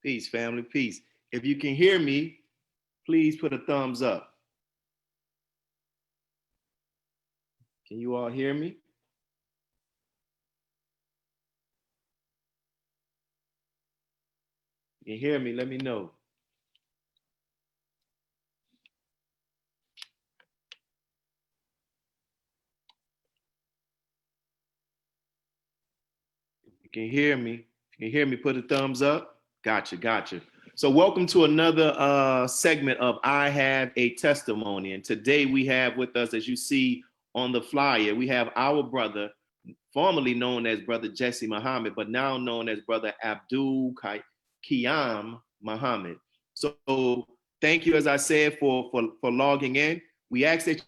Peace, family, peace. If you can hear me, please put a thumbs up. Can you all hear me? You can hear me, let me know. If you can hear me, if you can hear me, put a thumbs up. Gotcha, gotcha. So welcome to another segment of I Have a Testimony. And today we have with us, as you see on the flyer, we have our brother, formerly known as Brother Jesse Muhammad, but now known as Brother Abdul Qiyam Muhammad. So thank you, as I said, for logging in. We ask that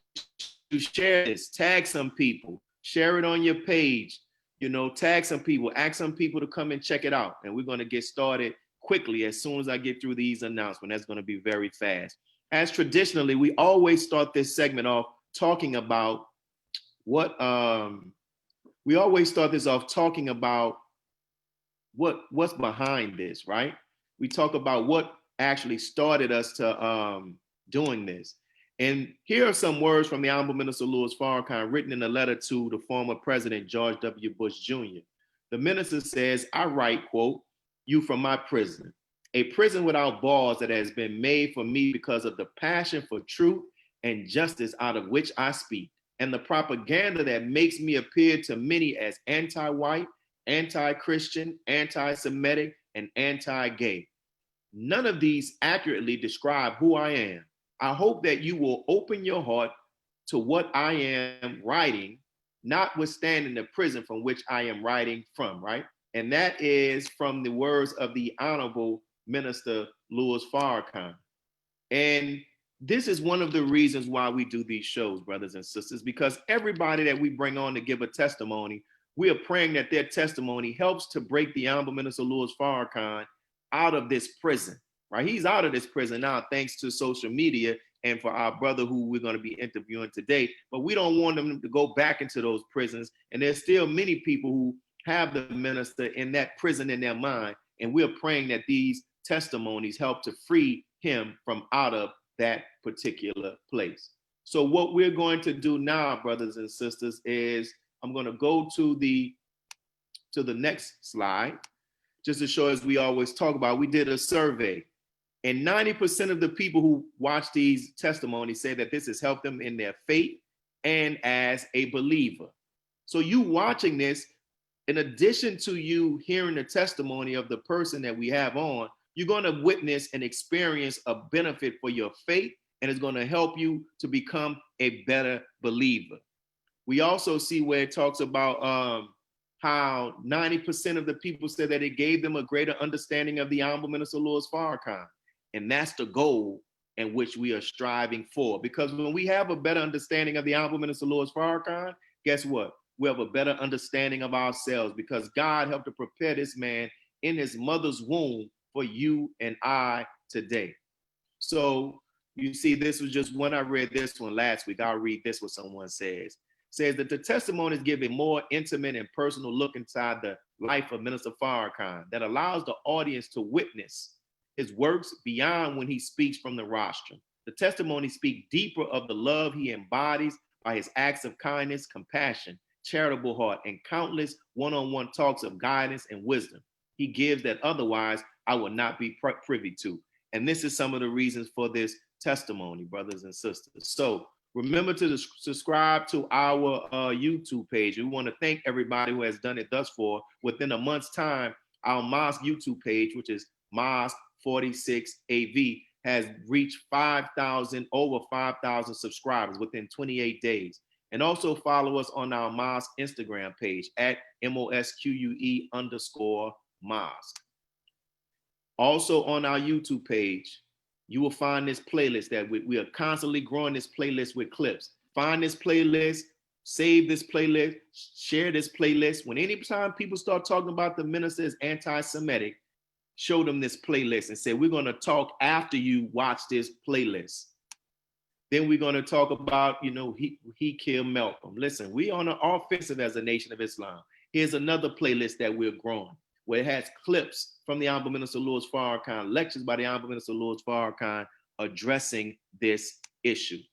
you share this, tag some people, share it on your page, you know, tag some people, ask some people to come and check it out. And we're going to get started quickly as soon as I get through these announcements. That's going to be very fast. As traditionally, we always start this segment off talking about what we always start this off talking about what's behind this, right? We talk about what actually started us to doing this. And here are some words from the Honorable Minister Louis Farrakhan written in a letter to the former President George W. Bush Jr. The minister says, I write, quote, you from my prison, a prison without bars that has been made for me because of the passion for truth and justice out of which I speak, and the propaganda that makes me appear to many as anti-white, anti-Christian, anti-Semitic, and anti-gay. None of these accurately describe who I am. I hope that you will open your heart to what I am writing, notwithstanding the prison from which I am writing from, right? And that is from the words of the Honorable Minister Louis Farrakhan. And this is one of the reasons why we do these shows, brothers and sisters, because everybody that we bring on to give a testimony, we are praying that their testimony helps to break the Honorable Minister Louis Farrakhan out of this prison, right? He's out of this prison now, thanks to social media and for our brother who we're going to be interviewing today. But we don't want them to go back into those prisons. And there's still many people who have the minister in that prison in their mind. And we're praying that these testimonies help to free him from out of that particular place. So what we're going to do now, brothers and sisters, is I'm going to go to the next slide, just to show, as we always talk about, we did a survey, and 90% of the people who watch these testimonies say that this has helped them in their faith and as a believer. So you watching this, in addition to you hearing the testimony of the person that we have on, you're going to witness and experience a benefit for your faith, and it's going to help you to become a better believer. We also see where it talks about how 90% of the people said that it gave them a greater understanding of the Honorable Minister Louis Farrakhan. And that's the goal in which we are striving for. Because when we have a better understanding of the Honorable Minister Louis Farrakhan, guess what? We have a better understanding of ourselves, because God helped to prepare this man in his mother's womb for you and I today. So you see, this was just when I read this one last week. I'll read this, what someone says. Says that the testimonies give a more intimate and personal look inside the life of Minister Farrakhan that allows the audience to witness his works beyond when he speaks from the rostrum. The testimonies speak deeper of the love he embodies by his acts of kindness, compassion, charitable heart, and countless one-on-one talks of guidance and wisdom he gives that otherwise I would not be privy to. And this is some of the reasons for this testimony, brothers and sisters. So remember to subscribe to our YouTube page. We want to thank everybody who has done it thus far. Within a month's time, our mosque YouTube page, which is Mosque 46 AV, has reached over 5,000 subscribers within 28 days. And also follow us on our mosque Instagram page at MOSQUE_mosque. Also on our YouTube page, you will find this playlist that we are constantly growing this playlist with clips. Find this playlist, save this playlist, share this playlist. When anytime people start talking about the minister as anti-Semitic, show them this playlist and say, we're going to talk after you watch this playlist. Then we're going to talk about, he killed Malcolm. Listen, we on an offensive as a Nation of Islam. Here's another playlist that we're growing, where it has clips from the Honorable Minister Louis Farrakhan, lectures by the Honorable Minister Louis Farrakhan addressing this issue.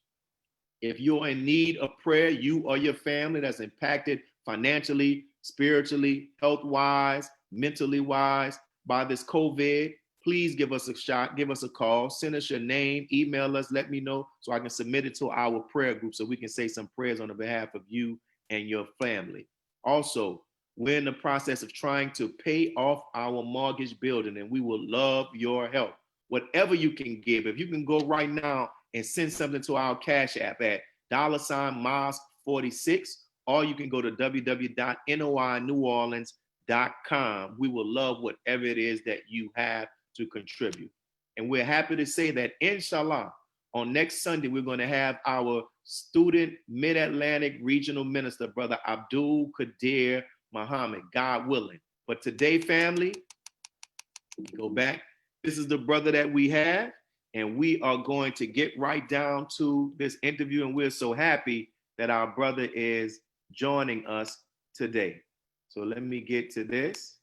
If you're in need of prayer, you or your family that's impacted financially, spiritually, health-wise, mentally-wise by this COVID, please give us a shot, give us a call, send us your name, email us, let me know so I can submit it to our prayer group so we can say some prayers on the behalf of you and your family. Also, we're in the process of trying to pay off our mortgage building, and we will love your help. Whatever you can give, if you can go right now and send something to our Cash App at $Mosque46, or you can go to www.noineworleans.com. We will love whatever it is that you have to contribute. And we're happy to say that, inshallah, on next Sunday, we're going to have our student Mid-Atlantic Regional Minister, Brother Abdul Qiyam Muhammad, God willing. But today, family, go back. This is the brother that we have, and we are going to get right down to this interview, and we're so happy that our brother is joining us today. So let me get to this,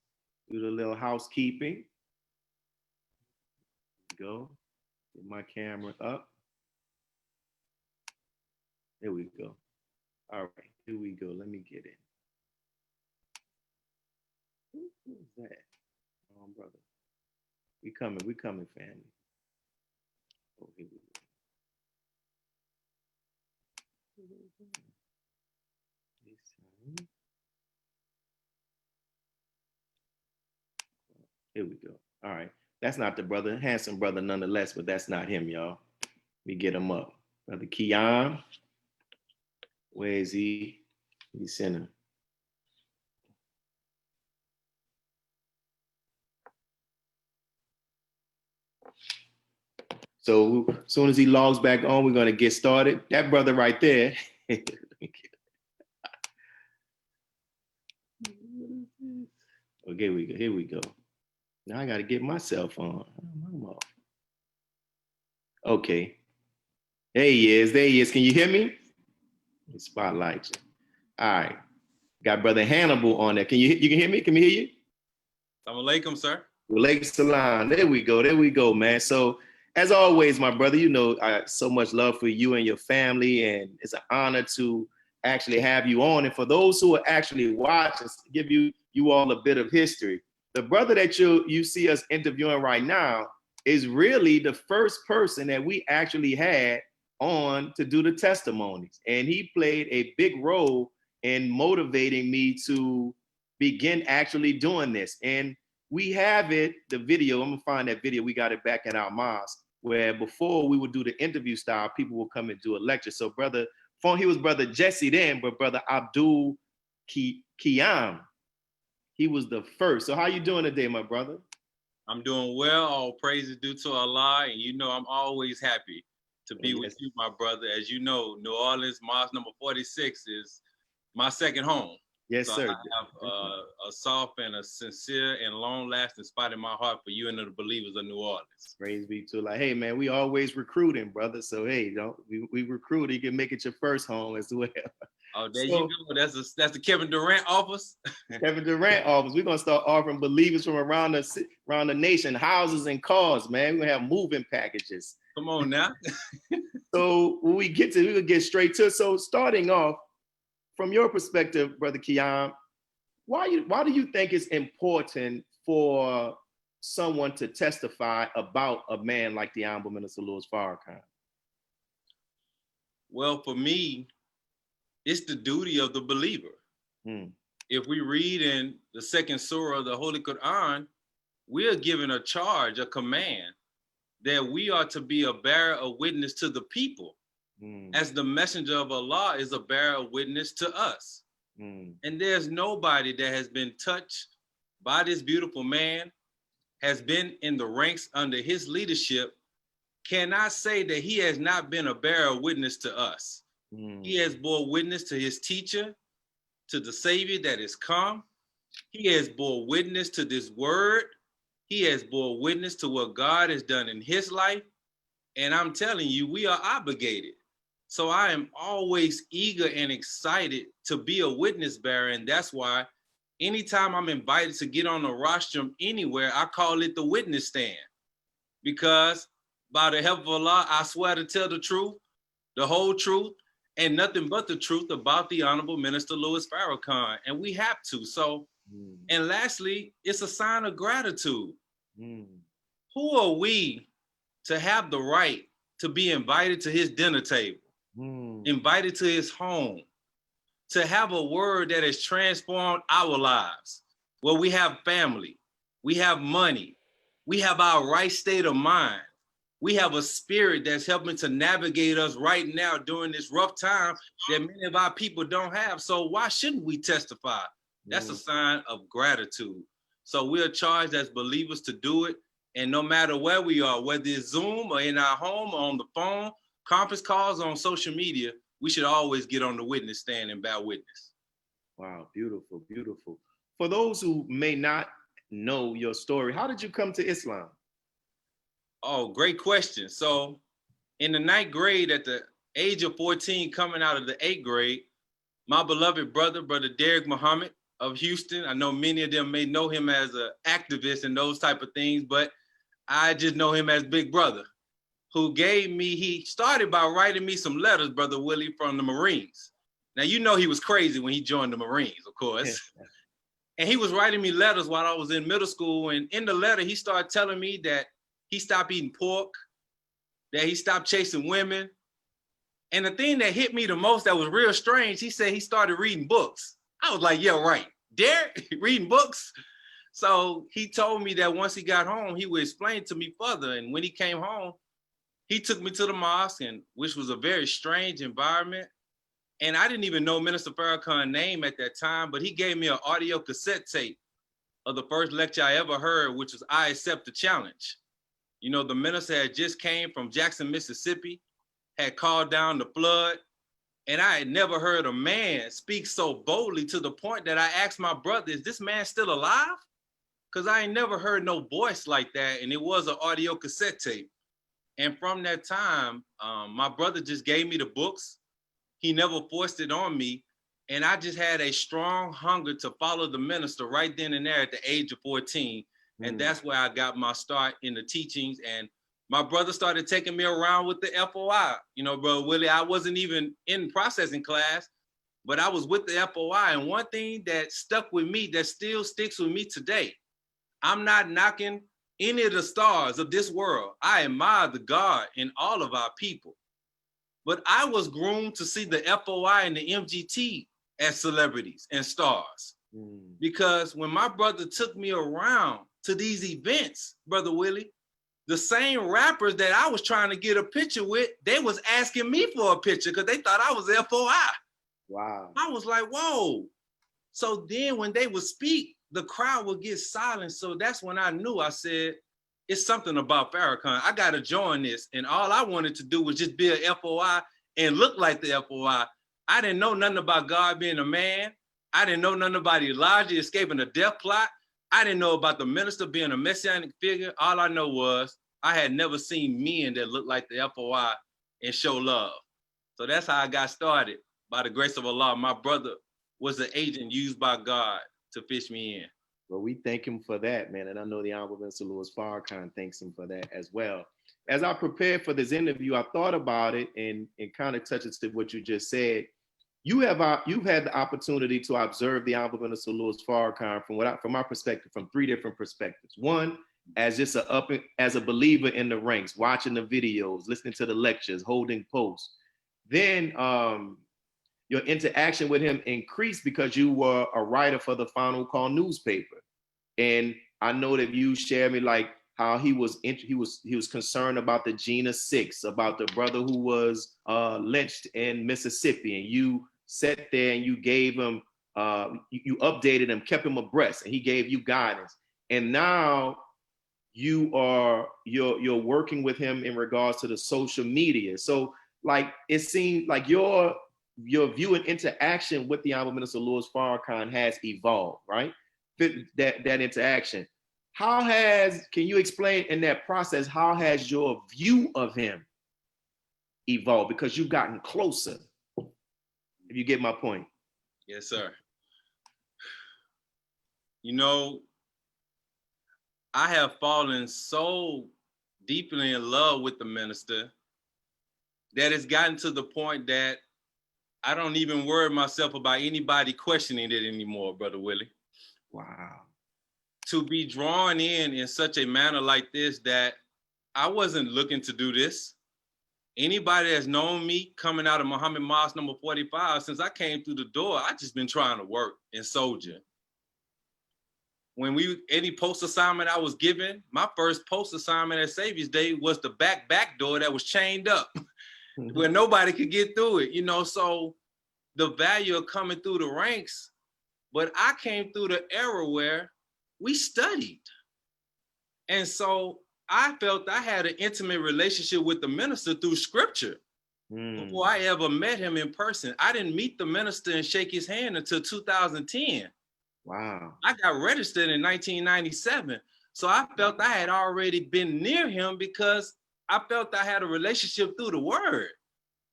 do the little housekeeping. Go, get my camera up. There we go. All right, here we go. Let me get in. Who's that? Oh, brother. We coming, family. Oh, here we go. Here we go. All right. That's not the brother, handsome brother nonetheless, but that's not him, y'all. Let me get him up. Brother Qiyam. Where is he? He's center. So as soon as he logs back on, we're going to get started. That brother right there. Okay, here we go. Now I got to get myself on. I'm off. Okay. There he is. Can you hear me? Spotlight you. All right. Got Brother Hannibal on there. You can hear me? Can we hear you? Assalamu alaikum, sir. Walaikum salam. There we go, man. So as always, my brother, I have so much love for you and your family, and it's an honor to actually have you on. And for those who are actually watching, give you all a bit of history. The brother that you see us interviewing right now is really the first person that we actually had on to do the testimonies. And he played a big role in motivating me to begin actually doing this. And we have it, the video, I'm gonna find that video, we got it back at our mosque, where before we would do the interview style, people would come and do a lecture. So he was brother Jesse then, but brother Abdul Qiyam, he was the first. So how you doing today, my brother? I'm doing well. All praise is due to Allah. And you know, I'm always happy to be with you, my brother. As you know, New Orleans Mosque number 46 is my second home. Yes, so sir. I have a soft and a sincere and long-lasting spot in my heart for you and the believers of New Orleans. Praise be to Allah. Hey, man, we always recruiting, brother. So hey, we recruit. You can make it your first home as well. Oh, there you go. That's the Kevin Durant office. Kevin Durant office. We're gonna start offering believers from around the nation houses and cars, man. We're gonna have moving packages. Come on now. So when we're gonna get straight to it. So starting off, from your perspective, Brother Qiyam, why do you think it's important for someone to testify about a man like the Honorable Minister Louis Farrakhan? Well, for me, it's the duty of the believer. If we read in the second surah of the Holy Quran, we are given a charge, a command, that we are to be a bearer of witness to the people, as the messenger of Allah is a bearer of witness to us. And there's nobody that has been touched by this beautiful man, has been in the ranks under his leadership, cannot say that he has not been a bearer of witness to us. He has bore witness to his teacher, to the Savior that has come. He has bore witness to this word. He has bore witness to what God has done in his life. And I'm telling you, we are obligated. So I am always eager and excited to be a witness bearer. And that's why anytime I'm invited to get on the rostrum anywhere, I call it the witness stand. Because by the help of Allah, I swear to tell the truth, the whole truth, and nothing but the truth about the Honorable Minister Louis Farrakhan. And we have to. So, and lastly, it's a sign of gratitude. Who are we to have the right to be invited to his dinner table, invited to his home, to have a word that has transformed our lives, where we have family, we have money, we have our right state of mind, we have a spirit that's helping to navigate us right now during this rough time that many of our people don't have. So why shouldn't we testify? That's a sign of gratitude. So we are charged as believers to do it. And no matter where we are, whether it's Zoom or in our home or on the phone, conference calls, on social media, we should always get on the witness stand and bear witness. Wow, beautiful, beautiful. For those who may not know your story, how did you come to Islam? Oh, great question. So in the 9th grade, at the age of 14, coming out of the 8th grade, my beloved brother, Brother Derek Muhammad of Houston, I know many of them may know him as an activist and those type of things, but I just know him as Big Brother, who he started by writing me some letters, Brother Willie, from the Marines. Now, you know he was crazy when he joined the Marines, of course. And he was writing me letters while I was in middle school. And in the letter, he started telling me that he stopped eating pork, that he stopped chasing women. And the thing that hit me the most that was real strange, he said he started reading books. I was like, yeah, right. Derek, reading books? So he told me that once he got home, he would explain to me further. And when he came home, he took me to the mosque, which was a very strange environment. And I didn't even know Minister Farrakhan's name at that time, but he gave me an audio cassette tape of the first lecture I ever heard, which was I Accept the Challenge. You know, the minister had just came from Jackson, Mississippi, had called down the flood, and I had never heard a man speak so boldly, to the point that I asked my brother, is this man still alive? Because I ain't never heard no voice like that, and it was an audio cassette tape. And from that time, my brother just gave me the books. He never forced it on me, and I just had a strong hunger to follow the minister right then and there at the age of 14. And that's where I got my start in the teachings. And my brother started taking me around with the FOI. You know, Brother Willie, I wasn't even in processing class, but I was with the FOI. And one thing that stuck with me, that still sticks with me today, I'm not knocking any of the stars of this world. I admire the God in all of our people. But I was groomed to see the FOI and the MGT as celebrities and stars. Because when my brother took me around to these events, Brother Willie, the same rappers that I was trying to get a picture with, they was asking me for a picture because they thought I was FOI. Wow. I was like, whoa. So then when they would speak, the crowd would get silent. So that's when I knew. I said, it's something about Farrakhan. I got to join this. And all I wanted to do was just be a FOI and look like the FOI. I didn't know nothing about God being a man. I didn't know nothing about Elijah escaping a death plot. I didn't know about the minister being a messianic figure. All I know was I had never seen men that looked like the FOI and show love. So that's how I got started. By the grace of Allah, my brother was the agent used by God to fish me in. Well, we thank him for that, man. And I know the Honorable Mr. Louis Farrakhan thanks him for that as well. As I prepared for this interview, I thought about it and kind of touches to what you just said. You've had the opportunity to observe the Honorable Minister Louis Farrakhan from my perspective, from three different perspectives. One, as just as a believer in the ranks, watching the videos, listening to the lectures, holding posts. Then your interaction with him increased because you were a writer for the Final Call newspaper, and I know that you shared me like how he was concerned about the Gina 6, about the brother who was lynched in Mississippi, and you sat there and you gave him, you updated him, kept him abreast, and he gave you guidance. And now you're working with him in regards to the social media. So like it seems like your view and interaction with the Honorable Minister Louis Farrakhan has evolved, right? That interaction. Can you explain in that process, how has your view of him evolved? Because you've gotten closer, if you get my point. Yes, sir. You know, I have fallen so deeply in love with the minister that it's gotten to the point that I don't even worry myself about anybody questioning it anymore, Brother Willie. Wow. To be drawn in such a manner like this, that I wasn't looking to do this. Anybody that's known me coming out of Muhammad Mosque number 45, since I came through the door, I just been trying to work and soldier. When any post assignment I was given, my first post assignment at Savior's Day was the back door that was chained up where nobody could get through it, you know? So the value of coming through the ranks, but I came through the era where we studied. And so I felt I had an intimate relationship with the minister through scripture before I ever met him in person. I didn't meet the minister and shake his hand until 2010. Wow. I got registered in 1997. So I felt I had already been near him because I felt I had a relationship through the word.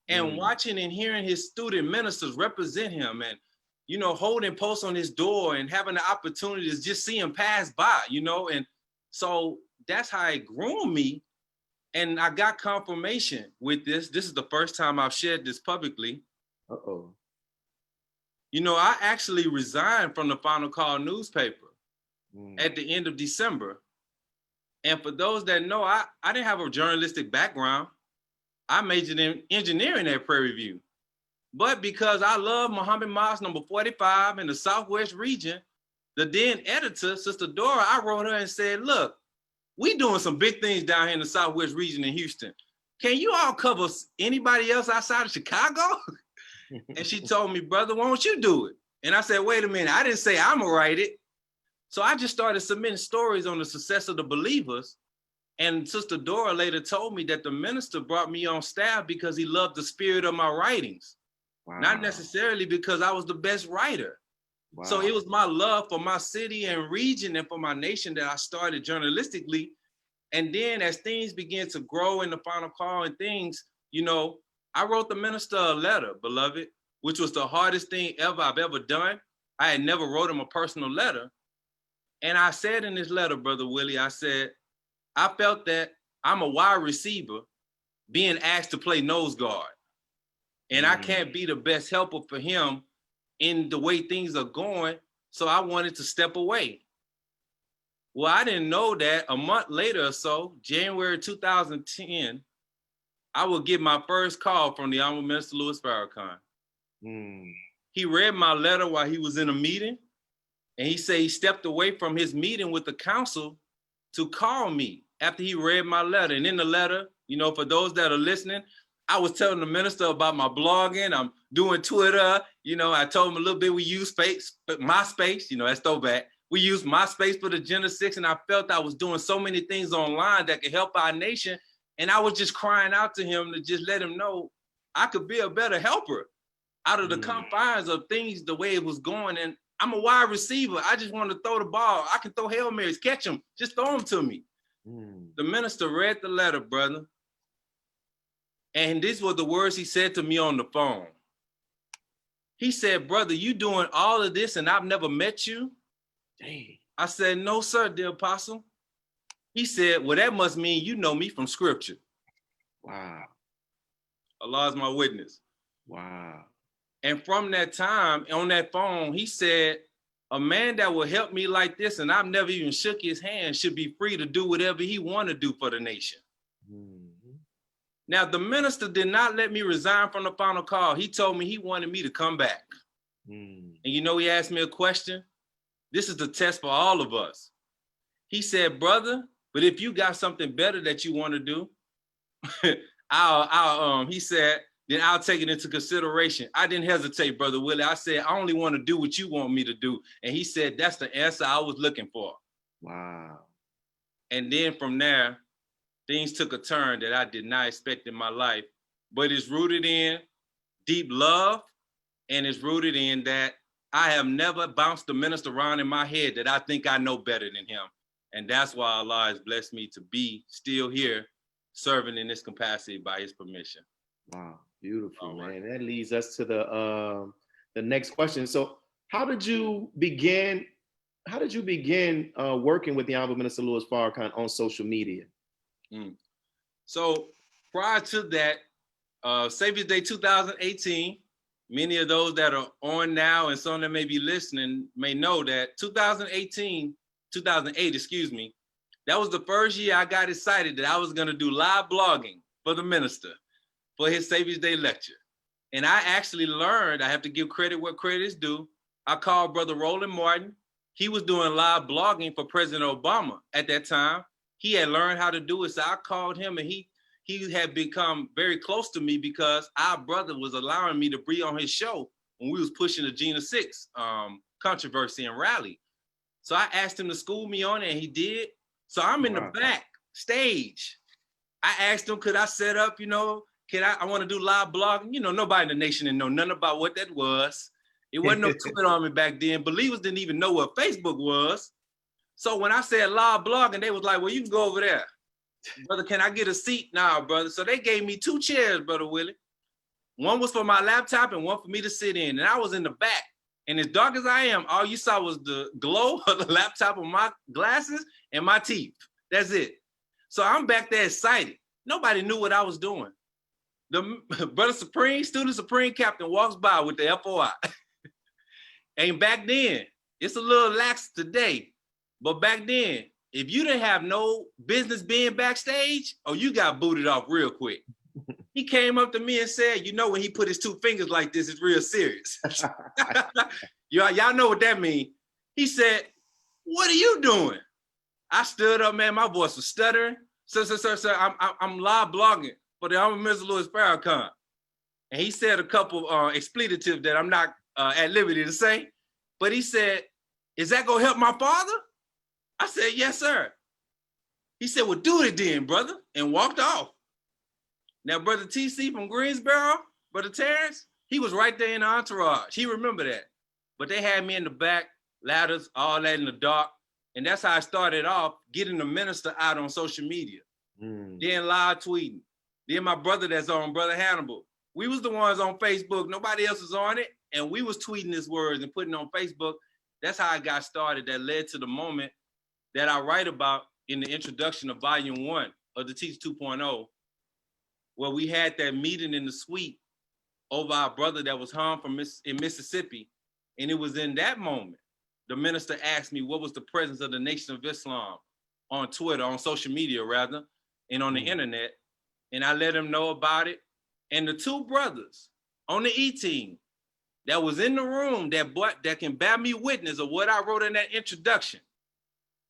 And watching and hearing his student ministers represent him and, you know, holding posts on his door and having the opportunity to just see him pass by, you know? And so that's how it groomed me. And I got confirmation with this. This is the first time I've shared this publicly. Uh-oh. You know, I actually resigned from the Final Call newspaper at the end of December. And for those that know, I didn't have a journalistic background. I majored in engineering at Prairie View. But because I love Muhammad Mosque number 45 in the Southwest region, the then editor, Sister Dora, I wrote her and said, look, we doing some big things down here in the Southwest region in Houston. Can you all cover anybody else outside of Chicago? And she told me, brother, why don't you do it? And I said, wait a minute, I didn't say I'm gonna write it. So I just started submitting stories on the success of the believers. And Sister Dora later told me that the minister brought me on staff because he loved the spirit of my writings. Wow. Not necessarily because I was the best writer. Wow. So it was my love for my city and region and for my nation that I started journalistically. And then as things began to grow in the Final Call and things, you know, I wrote the minister a letter, beloved, which was the hardest thing I've ever done. I had never wrote him a personal letter. And I said in this letter, Brother Willie, I said, I felt that I'm a wide receiver being asked to play nose guard. And I can't be the best helper for him in the way things are going. So I wanted to step away. Well, I didn't know that a month later or so, January 2010, I would get my first call from the Honorable Minister Louis Farrakhan. He read my letter while he was in a meeting. And he said he stepped away from his meeting with the council to call me after he read my letter. And in the letter, you know, for those that are listening, I was telling the minister about my blogging. I'm doing Twitter. You know, I told him a little bit. We use MySpace, you know, that's throwback. We use MySpace for the Agenda 6, and I felt I was doing so many things online that could help our nation. And I was just crying out to him to just let him know I could be a better helper out of the confines of things the way it was going. And I'm a wide receiver. I just want to throw the ball. I can throw Hail Marys, catch them, just throw them to me. The minister read the letter, brother. And these were the words he said to me on the phone. He said, brother, you doing all of this and I've never met you? Dang. I said, no, sir, dear apostle. He said, well, that must mean you know me from scripture. Wow. Allah is my witness. Wow. And from that time on that phone, he said, a man that will help me like this, and I've never even shook his hand, should be free to do whatever he want to do for the nation. Now, the minister did not let me resign from the final call. He told me he wanted me to come back. And you know, he asked me a question. This is the test for all of us. He said, brother, but if you got something better that you want to do, he said, then I'll take it into consideration. I didn't hesitate, Brother Willie. I said, I only want to do what you want me to do. And he said, that's the answer I was looking for. Wow. And then from there, things took a turn that I did not expect in my life, but it's rooted in deep love, and it's rooted in that I have never bounced the minister around in my head that I think I know better than him. And that's why Allah has blessed me to be still here serving in this capacity by his permission. Wow, beautiful, man. That leads us to the next question. So how did you begin working with the Honorable Minister Louis Farrakhan on social media? So prior to that, Savior's Day 2018, many of those that are on now and some that may be listening may know that 2008, that was the first year I got excited that I was gonna do live blogging for the minister for his Savior's Day lecture. And I actually learned, I have to give credit where credit is due. I called Brother Roland Martin. He was doing live blogging for President Obama at that time. He had learned how to do it. So I called him, and he had become very close to me because our brother was allowing me to be on his show when we was pushing the Agenda 6 controversy and rally. So I asked him to school me on it, and he did. So I'm in the back stage. I asked him, could I set up, you know, I want to do live blogging? You know, nobody in the nation didn't know nothing about what that was. It wasn't no Twitter on me back then. Believers didn't even know what Facebook was. So when I said live blogging, they was like, well, you can go over there. Brother, can I get a seat now, brother? So they gave me 2 chairs, Brother Willie. One was for my laptop and one for me to sit in. And I was in the back. And as dark as I am, all you saw was the glow of the laptop of my glasses and my teeth. That's it. So I'm back there excited. Nobody knew what I was doing. The Brother Supreme, Student Supreme Captain walks by with the FOI. And back then, it's a little lax today, but back then, if you didn't have no business being backstage, oh, you got booted off real quick. He came up to me and said, you know, when he put his 2 fingers like this, it's real serious. Y'all know what that means. He said, what are you doing? I stood up, man, my voice was stuttering. Sir, I'm live blogging for the Honorable Mr. Louis Farrakhan. And he said a couple expletives that I'm not at liberty to say, but he said, is that gonna help my father? I said, yes, sir. He said, well, do it then, brother, and walked off. Now, Brother TC from Greensboro, Brother Terrence, he was right there in the entourage. He remembered that. But they had me in the back, ladders, all that in the dark. And that's how I started off, getting the minister out on social media. Then live tweeting. Then my brother that's on, Brother Hannibal. We was the ones on Facebook. Nobody else was on it. And we was tweeting his words and putting it on Facebook. That's how I got started. That led to the moment that I write about in the introduction of Volume 1 of the Teach 2.0, where we had that meeting in the suite over our brother that was harmed in Mississippi. And it was in that moment, the minister asked me what was the presence of the Nation of Islam on Twitter, on social media rather, and on the internet. And I let him know about it. And the 2 brothers on the E-team that was in the room that can bear me witness of what I wrote in that introduction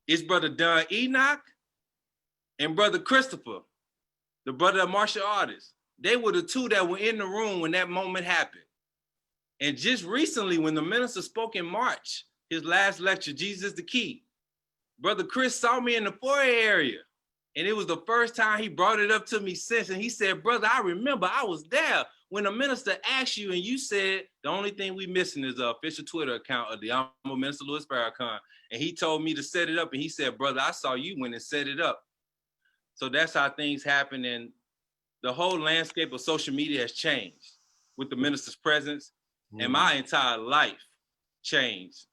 is Brother Don Enoch and Brother Christopher, the brother of martial artists. They were the two that were in the room when that moment happened. And just recently, when the minister spoke in March, his last lecture, Jesus the Key, Brother Chris saw me in the foyer area. And it was the first time he brought it up to me since. And he said, brother, I remember I was there when the minister asked you and you said, the only thing we missing is the official Twitter account of the Honorable Minister Louis Farrakhan. And he told me to set it up. And he said, brother, I saw you when it set it up. So that's how things happen. And the whole landscape of social media has changed with the minister's presence. And my entire life changed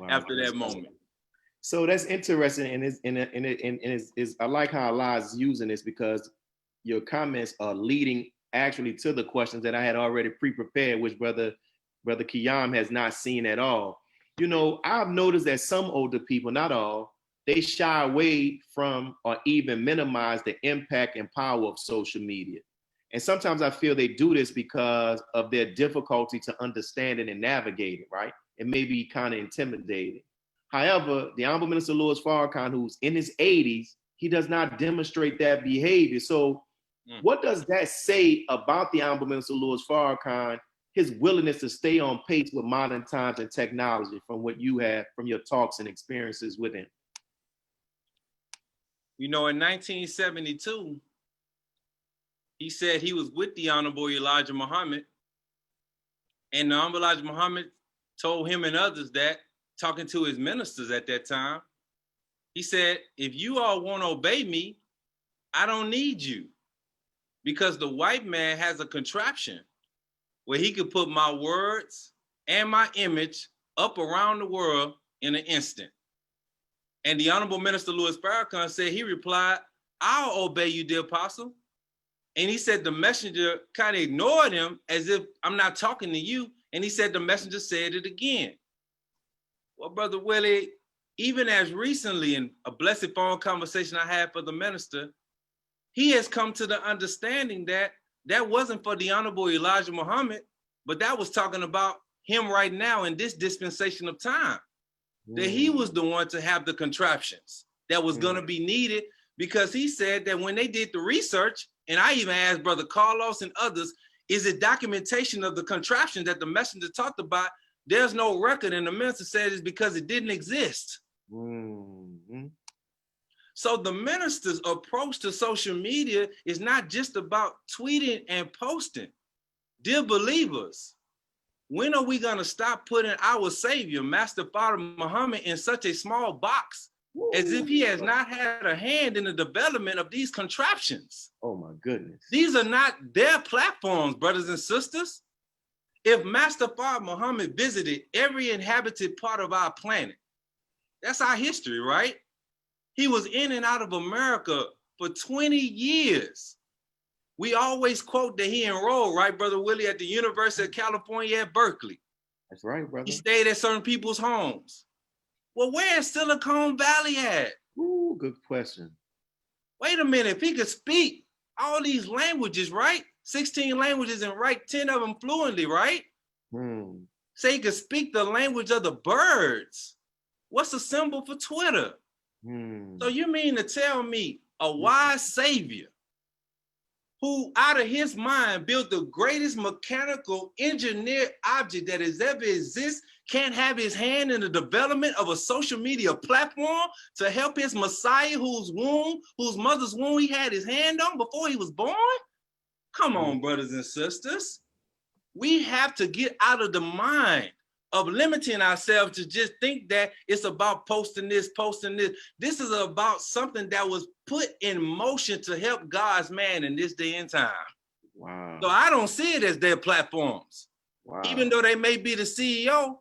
after that moment. So that's interesting, and I like how Allah's using this because your comments are leading actually to the questions that I had already pre-prepared, which brother Qiyam has not seen at all. You know, I've noticed that some older people, not all, they shy away from or even minimize the impact and power of social media. And sometimes I feel they do this because of their difficulty to understand it and navigate it, right? It may be kind of intimidating. However, the Honorable Minister Louis Farrakhan, who's in his 80s, he does not demonstrate that behavior. So what does that say about the Honorable Minister Louis Farrakhan, his willingness to stay on pace with modern times and technology from what you have from your talks and experiences with him? You know, in 1972, he said he was with the Honorable Elijah Muhammad, and the Honorable Elijah Muhammad told him and others that, talking to his ministers at that time, he said, if you all won't obey me, I don't need you, because the white man has a contraption where he could put my words and my image up around the world in an instant. And the Honorable Minister Louis Farrakhan said, he replied, I'll obey you, dear apostle. And he said the messenger kind of ignored him as if I'm not talking to you. And he said the messenger said it again. Well, Brother Willie, even as recently in a blessed phone conversation I had for the minister, he has come to the understanding that that wasn't for the Honorable Elijah Muhammad, but that was talking about him right now in this dispensation of time. That he was the one to have the contraptions that was going to be needed, because he said that when they did the research, and I even asked Brother Carlos and others, is it documentation of the contraption that the messenger talked about? There's no record, and the minister said it's because it didn't exist. So the minister's approach to social media is not just about tweeting and posting. Dear believers, when are we going to stop putting our Savior, Master Father Muhammad, in such a small box as if he has not had a hand in the development of these contraptions? Oh my goodness. These are not their platforms, brothers and sisters. If Master Father Muhammad visited every inhabited part of our planet, that's our history, right? He was in and out of America for 20 years. We always quote that he enrolled, right, Brother Willie, at the University of California at Berkeley. That's right, brother. He stayed at certain people's homes. Well, where is Silicon Valley at? Ooh, good question. Wait a minute, if he could speak all these languages, right? 16 languages and write 10 of them fluently, right? Say he could speak the language of the birds. What's the symbol for Twitter? So you mean to tell me a wise savior who out of his mind built the greatest mechanical engineered object that has ever existed can't have his hand in the development of a social media platform to help his Messiah whose mother's womb he had his hand on before he was born? Come on, brothers and sisters. We have to get out of the mind of limiting ourselves to just think that it's about posting this, posting this. This is about something that was put in motion to help God's man in this day and time. Wow. So I don't see it as their platforms. Wow. Even though they may be the CEO.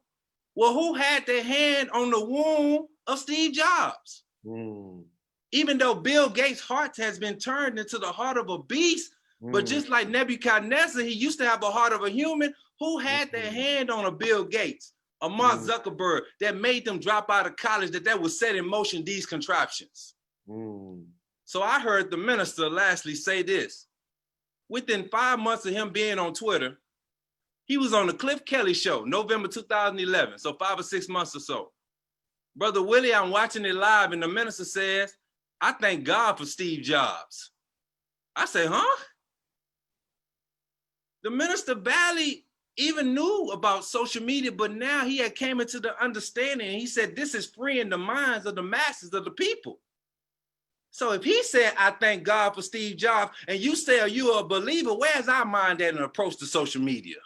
Well, who had their hand on the womb of Steve Jobs? Even though Bill Gates' heart has been turned into the heart of a beast, but just like Nebuchadnezzar, he used to have a heart of a human. Who had their hand on a Bill Gates, a Mark Zuckerberg, that made them drop out of college, that would set in motion these contraptions? So I heard the minister lastly say this. Within 5 months of him being on Twitter, He was on the Cliff Kelly show, November 2011, so 5 or 6 months or so. Brother Willie, I'm watching it live, and the minister says, I thank God for Steve Jobs. I say, huh? The minister barely even knew about social media, but now he had came into the understanding, and he said, this is freeing the minds of the masses of the people. So if he said, I thank God for Steve Jobs, and you say, are you a believer? Where's our mind at an approach to social media?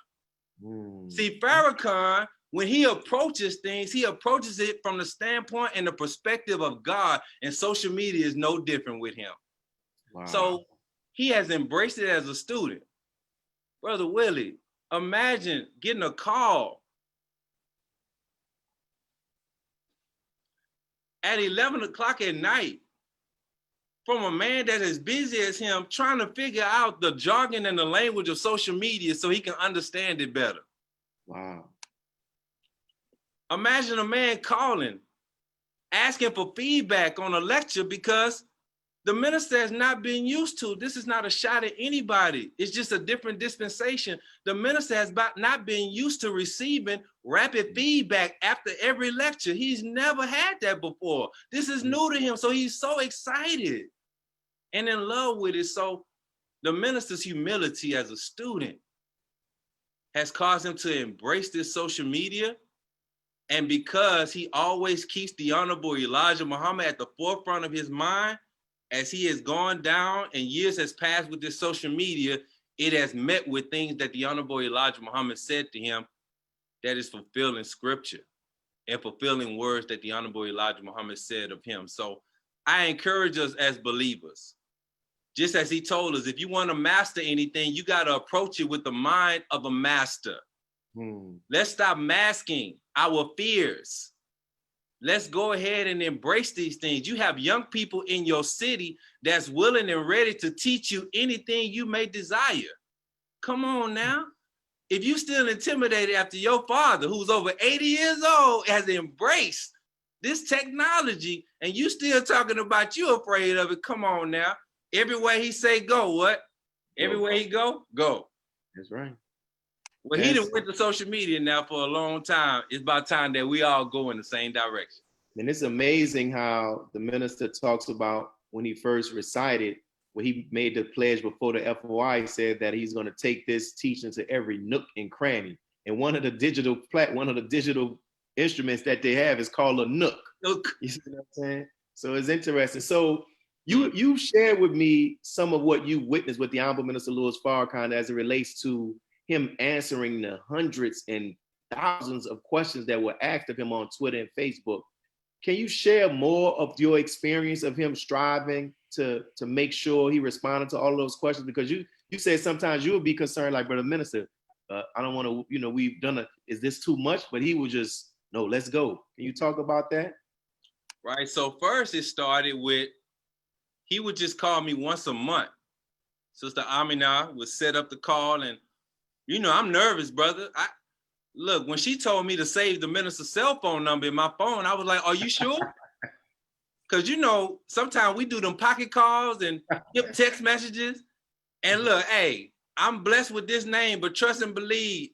See, Farrakhan, when he approaches things, he approaches it from the standpoint and the perspective of God, and social media is no different with him. Wow. So he has embraced it as a student. Brother Willie, imagine getting a call at 11 o'clock at night from a man that is busy as him, trying to figure out the jargon and the language of social media so he can understand it better. Wow. Imagine a man calling, asking for feedback on a lecture because the minister has not been used to. This is not a shot at anybody. It's just a different dispensation. The minister has not been used to receiving rapid feedback after every lecture. He's never had that before. This is new to him, so he's so excited and in love with it. So the minister's humility as a student has caused him to embrace this social media. And because he always keeps the Honorable Elijah Muhammad at the forefront of his mind, as he has gone down and years has passed with this social media, it has met with things that the Honorable Elijah Muhammad said to him that is fulfilling scripture and fulfilling words that the Honorable Elijah Muhammad said of him. So I encourage us as believers, just as he told us, if you want to master anything, you got to approach it with the mind of a master. Let's stop masking our fears. Let's go ahead and embrace these things. You have young people in your city that's willing and ready to teach you anything you may desire. Come on now. If you still intimidated after your father, who's over 80 years old, has embraced this technology, and you still talking about you afraid of it, come on now. Everywhere he say go, what? Everywhere he go, go. That's right. Well, he done went to social media now for a long time. It's about time that we all go in the same direction. And it's amazing how the minister talks about when he first recited, when he made the pledge before the FOI, said that he's going to take this teaching to every nook and cranny. And one of the digital instruments that they have is called a nook. You see what I'm saying? So it's interesting. So you shared with me some of what you witnessed with the Honorable Minister Louis Farrakhan as it relates to him answering the hundreds and thousands of questions that were asked of him on Twitter and Facebook. Can you share more of your experience of him striving to make sure he responded to all of those questions? Because you said sometimes you would be concerned, like, Brother Minister, I don't want to, we've done is this too much? But he would just, no, let's go. Can you talk about that? Right. So first it started with, he would just call me once a month. Sister Amina would set up the call, and I'm nervous, brother. Look, when she told me to save the minister's cell phone number in my phone, I was like, are you sure? Because, sometimes we do them pocket calls and skip text messages. And look, hey, I'm blessed with this name, but trust and believe,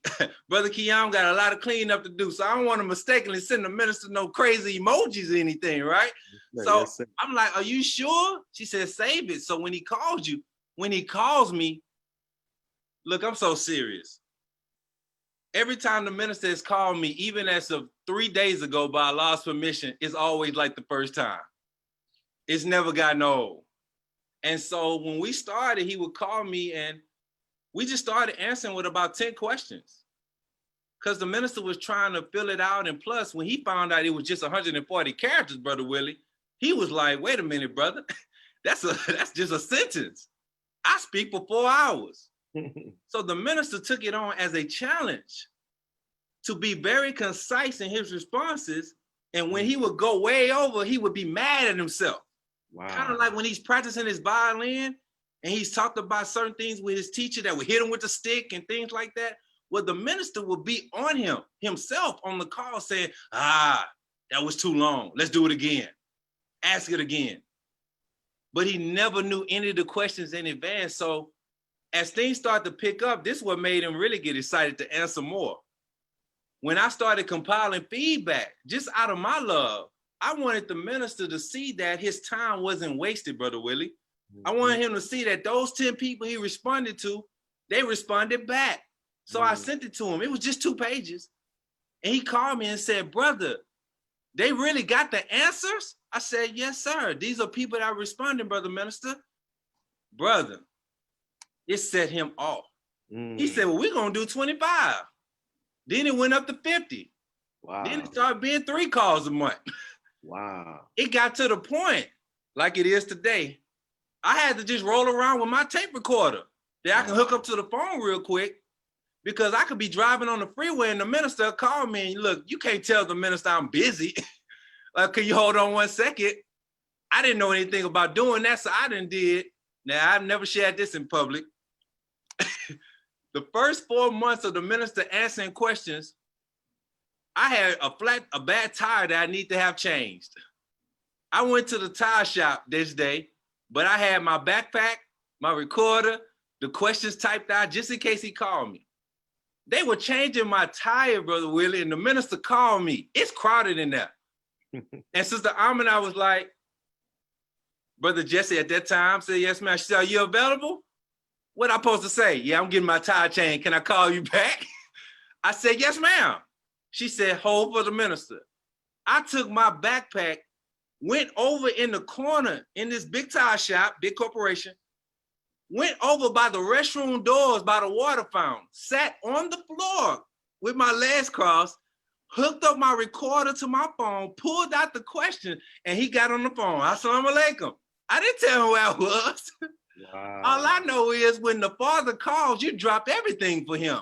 Brother Qiyam got a lot of cleanup to do. So I don't want to mistakenly send the minister no crazy emojis or anything, right? Yes, so I'm like, are you sure? She said, save it. So when he calls me, look, I'm so serious. Every time the minister has called me, even as of 3 days ago, by Allah's permission, it's always like the first time. It's never gotten old. And so when we started, he would call me and we just started answering with about 10 questions. Because the minister was trying to fill it out. And plus, when he found out it was just 140 characters, Brother Willie, he was like, wait a minute, brother. That's just a sentence. I speak for 4 hours. So the minister took it on as a challenge to be very concise in his responses. And when he would go way over, he would be mad at himself. Wow. Kind of like when he's practicing his violin and he's talked about certain things with his teacher that would hit him with a stick and things like that. Well, the minister would be on himself on the call saying, that was too long. Let's do it again. Ask it again. But he never knew any of the questions in advance. So as things start to pick up, this is what made him really get excited to answer more. When I started compiling feedback, just out of my love, I wanted the minister to see that his time wasn't wasted, Brother Willie. I wanted him to see that those 10 people he responded to, they responded back. So I sent it to him. It was just 2 pages. And he called me and said, brother, they really got the answers? I said, yes, sir. These are people that are responding, Brother Minister. Brother, it set him off. He said, well, we're going to do 25. Then it went up to 50. Wow. Then it started being 3 calls a month. Wow. It got to the point, like it is today, I had to just roll around with my tape recorder that I can hook up to the phone real quick, because I could be driving on the freeway and the minister called me and look, you can't tell the minister I'm busy. Like, can you hold on 1 second? I didn't know anything about doing that, so I did. Now, I've never shared this in public. The first 4 months of the minister answering questions, I had a bad tire that I need to have changed. I went to the tire shop this day, but I had my backpack, my recorder, the questions typed out just in case he called me. They were changing my tire, Brother Willie, and the minister called me. It's crowded in there. And Sister Amina was like, Brother Jesse at that time said, yes, ma'am. She said, are you available? What I supposed to say? Yeah, I'm getting my tire changed. Can I call you back? I said, yes, ma'am. She said, hold for the minister. I took my backpack, went over in the corner in this big tire shop, big corporation, went over by the restroom doors, by the water fountain, sat on the floor with my legs crossed, hooked up my recorder to my phone, pulled out the question, and he got on the phone. Assalamu alaikum. I didn't tell him where I was. Wow. All I know is when the Father calls, you drop everything for him.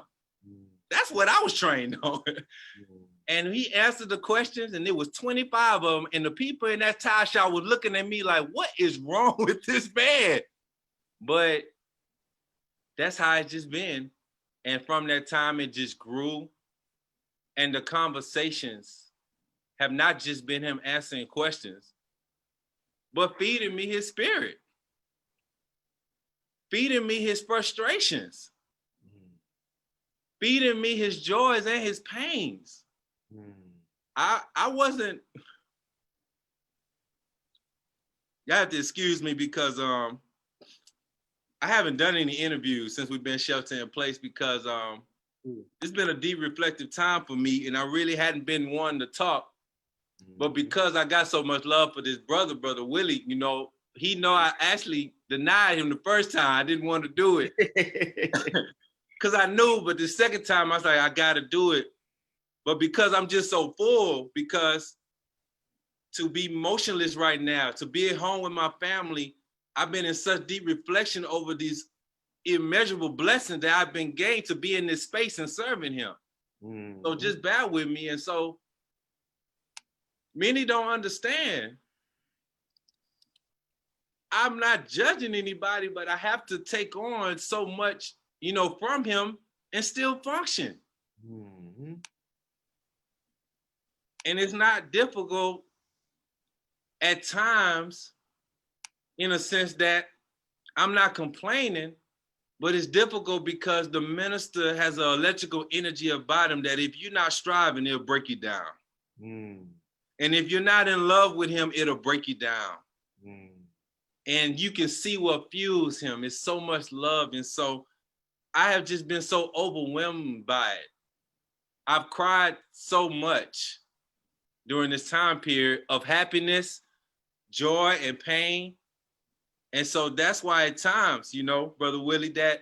That's what I was trained on. And he answered the questions, and there was 25 of them, and the people in that tire shop was looking at me like, what is wrong with this man? But that's how it's just been. And from that time, it just grew. And the conversations have not just been him answering questions, but feeding me his spirit, feeding me his frustrations, feeding me his joys and his pains. I wasn't, you have to excuse me because I haven't done any interviews since we've been sheltering in place, because it's been a deep reflective time for me, and I really hadn't been one to talk. But because I got so much love for this brother, Brother Willie, you know, he know I actually denied him the first time. I didn't want to do it because I knew, but the second time I was like, I got to do it. But because I'm just so full, because to be motionless right now, to be at home with my family, I've been in such deep reflection over these immeasurable blessings that I've been gained to be in this space and serving him. So just bear with me. And so many don't understand. I'm not judging anybody, but I have to take on so much, you know, from him and still function. And it's not difficult at times, in a sense that I'm not complaining, but it's difficult because the minister has an electrical energy about him that if you're not striving, it'll break you down. And if you're not in love with him, it'll break you down. And you can see what fuels him. It's so much love. And so I have just been so overwhelmed by it. I've cried so much during this time period of happiness, joy, and pain. And so that's why at times, you know, Brother Willie, that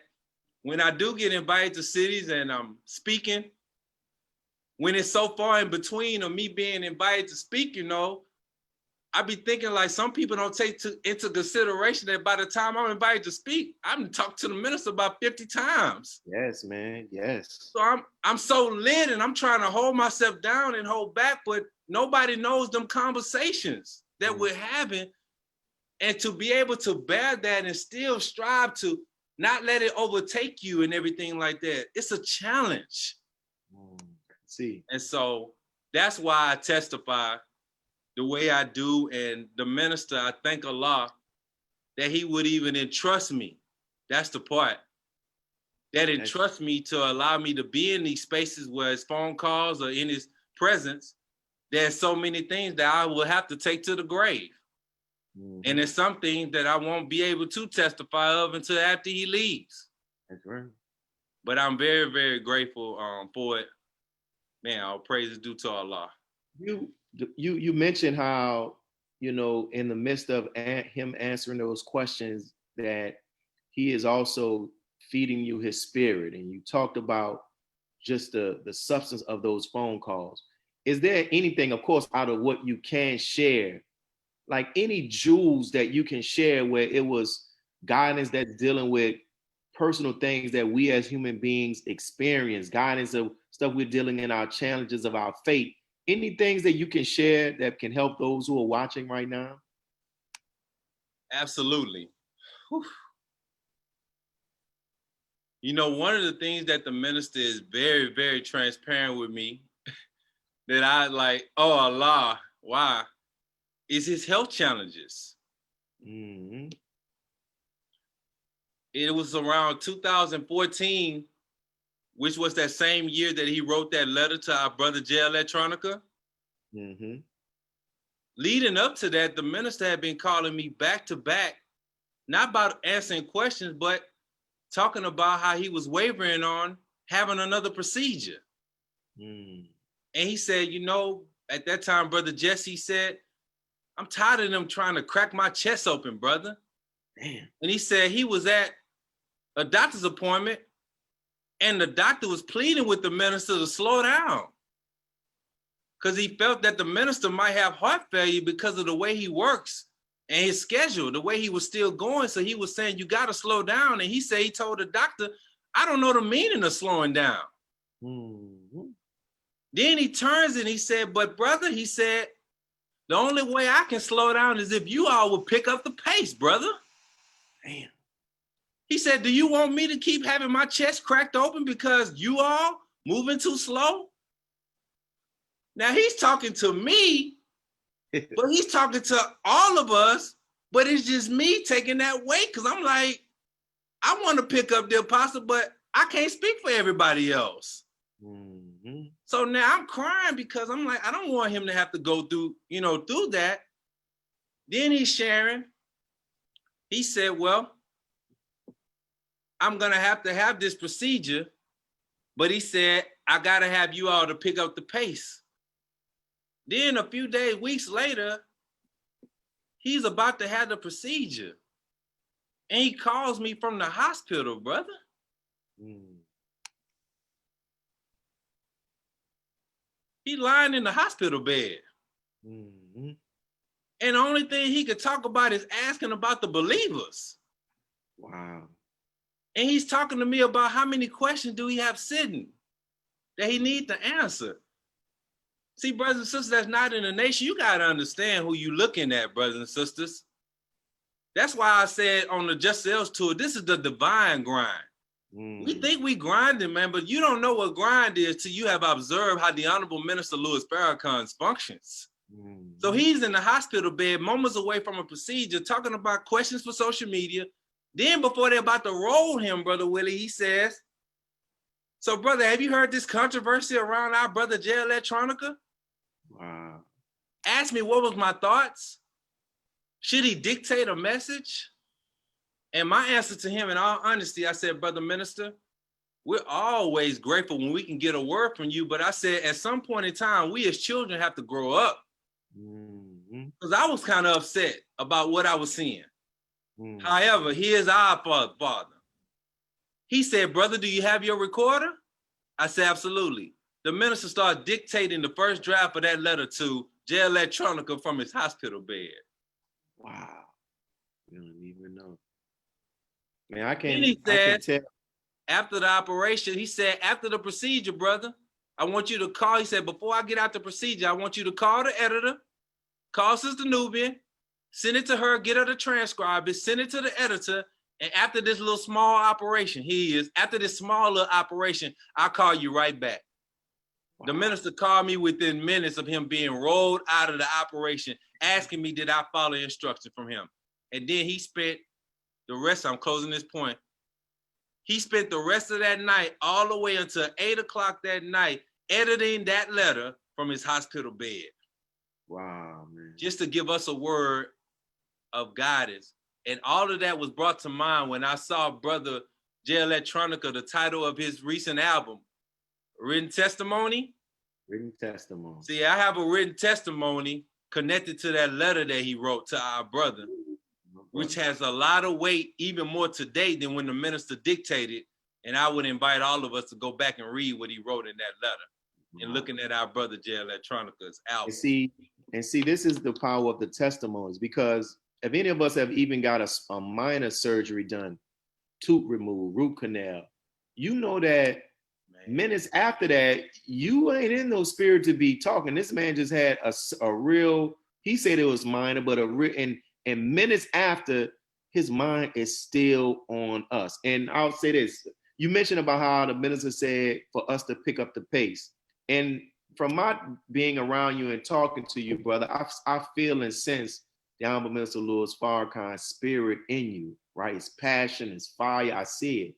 when I do get invited to cities and I'm speaking, when it's so far in between of me being invited to speak, you know, I be thinking like some people don't take into consideration that by the time I'm invited to speak, I'm talked to the minister about 50 times. Yes, man. Yes. So I'm so lit and I'm trying to hold myself down and hold back, but nobody knows them conversations that we're having. And to be able to bear that and still strive to not let it overtake you and everything like that, it's a challenge. See. And so that's why I testify the way I do. And the minister, I thank Allah that he would even entrust me. That's the part. that entrusts me to allow me to be in these spaces where it's phone calls or in his presence. There's so many things that I will have to take to the grave. Mm-hmm. And there's some things that I won't be able to testify of until after he leaves. That's right. But I'm very, very grateful for it. Man, all praise is due to Allah. You mentioned how, you know, in the midst of him answering those questions, that he is also feeding you his spirit. And you talked about just the substance of those phone calls. Is there anything, of course, out of what you can share, like any jewels that you can share where it was guidance that's dealing with personal things that we as human beings experience, guidance of stuff we're dealing in our challenges of our faith? Any things that you can share that can help those who are watching right now? Absolutely. Whew. You know, one of the things that the minister is very, very transparent with me that I like, oh Allah, why, is his health challenges. Mm-hmm. It was around 2014, which was that same year that he wrote that letter to our brother Jay Electronica. Mm-hmm. Leading up to that, the minister had been calling me back to back, not about answering questions, but talking about how he was wavering on having another procedure. Mm. And he said, you know, at that time, Brother Jesse said, I'm tired of them trying to crack my chest open, brother. Damn. And he said he was at a doctor's appointment and the doctor was pleading with the minister to slow down because he felt that the minister might have heart failure because of the way he works and his schedule, the way he was still going. So he was saying, you got to slow down. And he said, he told the doctor, I don't know the meaning of slowing down. Mm-hmm. Then he turns and he said, but brother, he said, the only way I can slow down is if you all would pick up the pace, brother. Damn. He said, do you want me to keep having my chest cracked open because you all moving too slow? Now he's talking to me, but he's talking to all of us, but it's just me taking that weight because I'm like, I want to pick up the apostle, but I can't speak for everybody else. Mm-hmm. So now I'm crying because I'm like, I don't want him to have to go through, you know, through that. Then he's sharing. He said, well, I'm going to have this procedure, but he said, I got to have you all to pick up the pace. Then a few days, weeks later, he's about to have the procedure. And he calls me from the hospital, brother. Mm. He lying in the hospital bed. Mm-hmm. And the only thing he could talk about is asking about the believers. Wow. And he's talking to me about how many questions do he have sitting that he needs to answer. See, brothers and sisters, that's not in the nation. You got to understand who you looking at, brothers and sisters. That's why I said on the Just Sales tour, this is the divine grind. Mm. We think we grinding, man, but you don't know what grind is till you have observed how the Honorable Minister Louis Farrakhan functions. Mm. So he's in the hospital bed, moments away from a procedure, talking about questions for social media. Then before they're about to roll him, Brother Willie, he says, so brother, have you heard this controversy around our brother Jay Electronica? Wow. Asked me what was my thoughts. Should he dictate a message? And my answer to him, in all honesty, I said, Brother Minister, we're always grateful when we can get a word from you. But I said, at some point in time, we as children have to grow up. Because I was kind of upset about what I was seeing. Mm-hmm. However, he is our father. He said, brother, do you have your recorder? I said, absolutely. The minister started dictating the first draft of that letter to Jay Electronica from his hospital bed. Wow. You don't even know. Man, I can tell. After the operation, he said, after the procedure, brother, I want you to call. He said, before I get out the procedure, I want you to call the editor, call Sister Nubian, send it to her, get her to transcribe it, send it to the editor. And after this little small operation, after this small little operation, I'll call you right back. Wow. The minister called me within minutes of him being rolled out of the operation, asking me, did I follow instruction from him? And then he spent the rest, I'm closing this point. He spent the rest of that night all the way until 8 o'clock that night editing that letter from his hospital bed. Wow, man. Just to give us a word of guidance. And all of that was brought to mind when I saw Brother J Electronica, the title of his recent album, Written Testimony. Written testimony. See, I have a written testimony connected to that letter that he wrote to our brother, which has a lot of weight, even more today than when the minister dictated. And I would invite all of us to go back and read what he wrote in that letter and looking at our brother J Electronica's album. And see, this is the power of the testimonies, because if any of us have even got a minor surgery done, tooth removed, root canal, you know that minutes after that, you ain't in no spirit to be talking. This man just had a real, he said it was minor, but and minutes after, his mind is still on us. And I'll say this, you mentioned about how the minister said for us to pick up the pace. And from my being around you and talking to you, brother, I feel and sense the Honorable Minister Louis Farrakhan's spirit in you, right? His passion, his fire, I see it.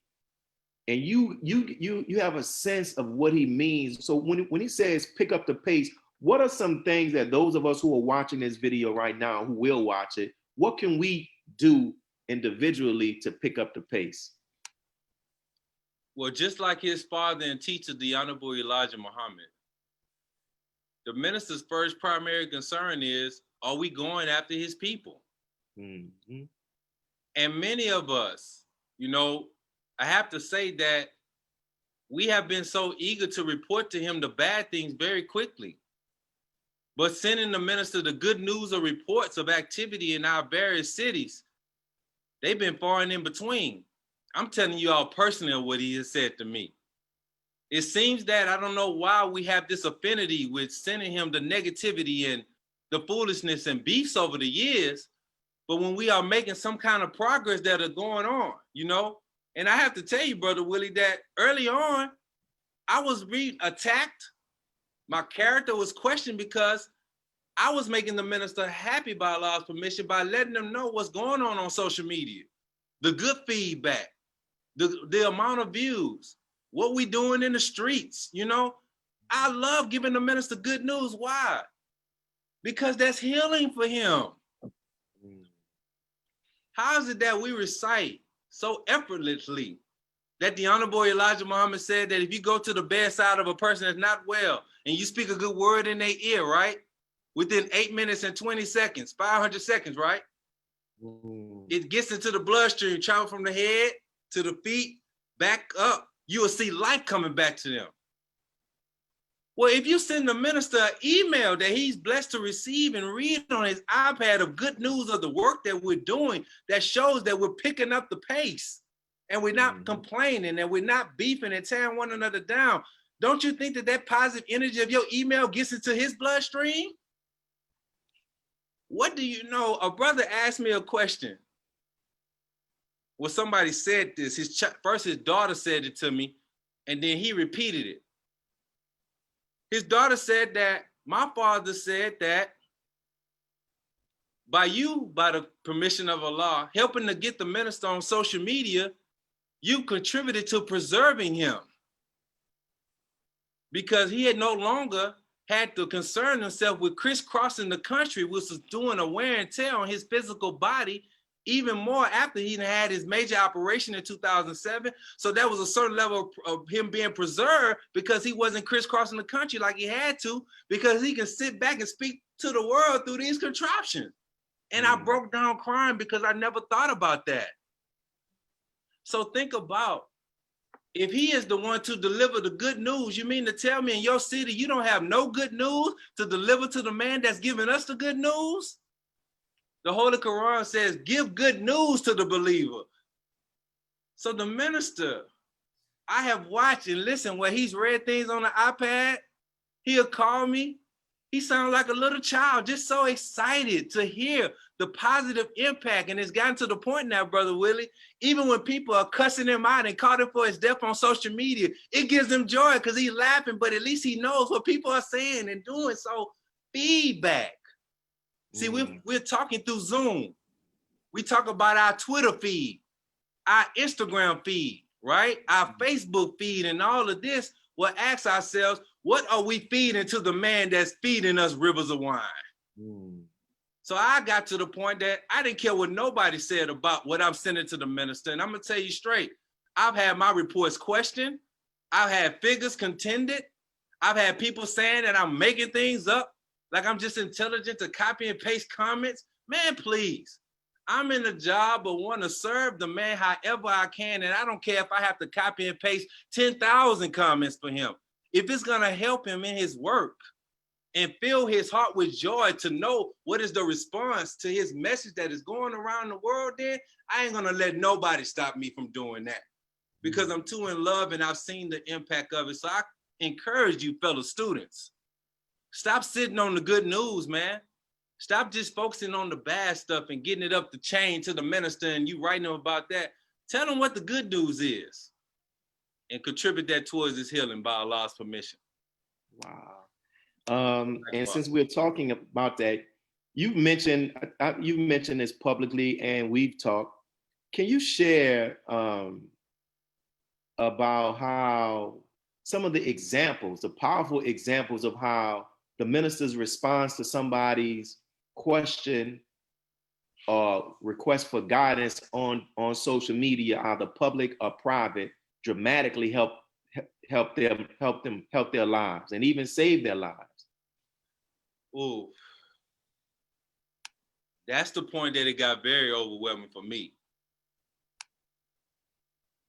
And you have a sense of what he means. So when he says pick up the pace, what are some things that those of us who are watching this video right now, who will watch it, what can we do individually to pick up the pace? Well, just like his father and teacher, the Honorable Elijah Muhammad, the minister's first primary concern is, are we going after his people? Mm-hmm. And many of us, I have to say that we have been so eager to report to him the bad things very quickly. But sending the minister the good news or reports of activity in our various cities, they've been far and in between. I'm telling you all personally what he has said to me. It seems that I don't know why we have this affinity with sending him the negativity and the foolishness and beefs over the years, but when we are making some kind of progress that are going on, And I have to tell you, Brother Willie, that early on, I was being attacked. My character was questioned because I was making the minister happy by Allah's permission by letting them know what's going on social media, the good feedback, the amount of views, what we doing in the streets, I love giving the minister good news. Why? Because that's healing for him. How is it that we recite so effortlessly that the Honorable Elijah Muhammad said that if you go to the bedside of a person that's not well and you speak a good word in their ear, right? Within 8 minutes and 20 seconds, 500 seconds, right? It gets into the bloodstream, travel from the head to the feet, back up. You will see life coming back to them. Well, if you send the minister an email that he's blessed to receive and read on his iPad of good news of the work that we're doing, that shows that we're picking up the pace and we're not complaining and we're not beefing and tearing one another down. Don't you think that positive energy of your email gets into his bloodstream? What do you know? A brother asked me a question. Well, somebody said this. First, his daughter said it to me, and then he repeated it. His daughter said that my father said that by the permission of Allah, helping to get the minister on social media, you contributed to preserving him. Because he had no longer had to concern himself with crisscrossing the country, which was doing a wear and tear on his physical body, even more after he had his major operation in 2007. So there was a certain level of him being preserved because he wasn't crisscrossing the country like he had to, because he can sit back and speak to the world through these contraptions. And I broke down crying because I never thought about that. So think about, if he is the one to deliver the good news, you mean to tell me in your city you don't have no good news to deliver to the man that's giving us the good news? The Holy Quran says, give good news to the believer. So the minister, I have watched and listened where he's read things on the iPad. He'll call me. He sounds like a little child, just so excited to hear the positive impact. And it's gotten to the point now, Brother Willie, even when people are cussing him out and calling for his death on social media, it gives them joy because he's laughing, but at least he knows what people are saying and doing. So feedback. See, we're talking through Zoom. We talk about our Twitter feed, our Instagram feed. right? Our Facebook feed and all of this, we'll ask ourselves, what are we feeding to the man that's feeding us rivers of wine? Mm. So I got to the point that I didn't care what nobody said about what I'm sending to the minister. And I'm going to tell you straight, I've had my reports questioned. I've had figures contended. I've had people saying that I'm making things up, like I'm just intelligent to copy and paste comments. Man, please. I'm in the job of want to serve the man however I can. And I don't care if I have to copy and paste 10,000 comments for him. If it's going to help him in his work and fill his heart with joy to know what is the response to his message that is going around the world, then I ain't going to let nobody stop me from doing that, because I'm too in love and I've seen the impact of it. So I encourage you, fellow students, stop sitting on the good news, man. Stop just focusing on the bad stuff and getting it up the chain to the minister and you writing them about that. Tell them what the good news is and contribute that towards his healing by Allah's permission. Wow. And since we're talking about that, you've mentioned this publicly and we've talked. Can you share about how some of the examples, the powerful examples of how the minister's response to somebody's question or request for guidance on social media, either public or private, dramatically help their lives and even save their lives? Ooh, that's the point that it got very overwhelming for me.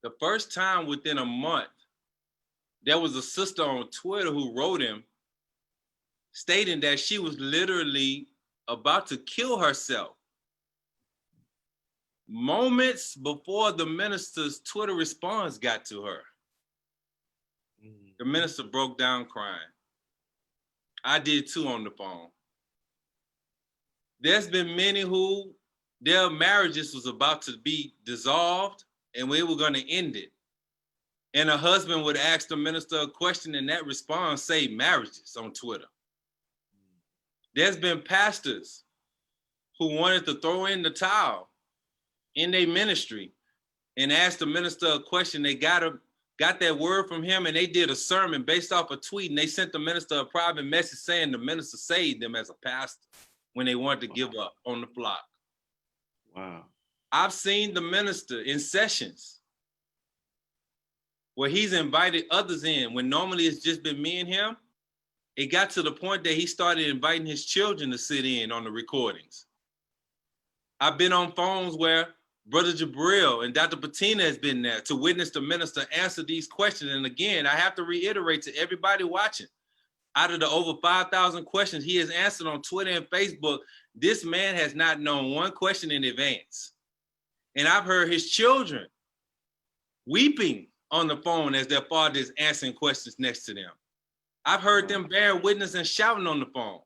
The first time within a month, there was a sister on Twitter who wrote him stating that she was literally about to kill herself. Moments before the minister's Twitter response got to her, the minister broke down crying. I did too on the phone. There's been many who their marriages was about to be dissolved and we were going to end it. And a husband would ask the minister a question and that response saved marriages on Twitter. There's been pastors who wanted to throw in the towel in their ministry and asked the minister a question. They got that word from him and they did a sermon based off a tweet and they sent the minister a private message saying the minister saved them as a pastor when they wanted to give up on the flock. Wow. I've seen the minister in sessions where he's invited others in when normally it's just been me and him. It got to the point that he started inviting his children to sit in on the recordings. I've been on phones where Brother Jabril and Dr. Patina has been there to witness the minister answer these questions. And again, I have to reiterate to everybody watching, out of the over 5,000 questions he has answered on Twitter and Facebook, this man has not known one question in advance. And I've heard his children weeping on the phone as their father is answering questions next to them. I've heard them bearing witness and shouting on the phone.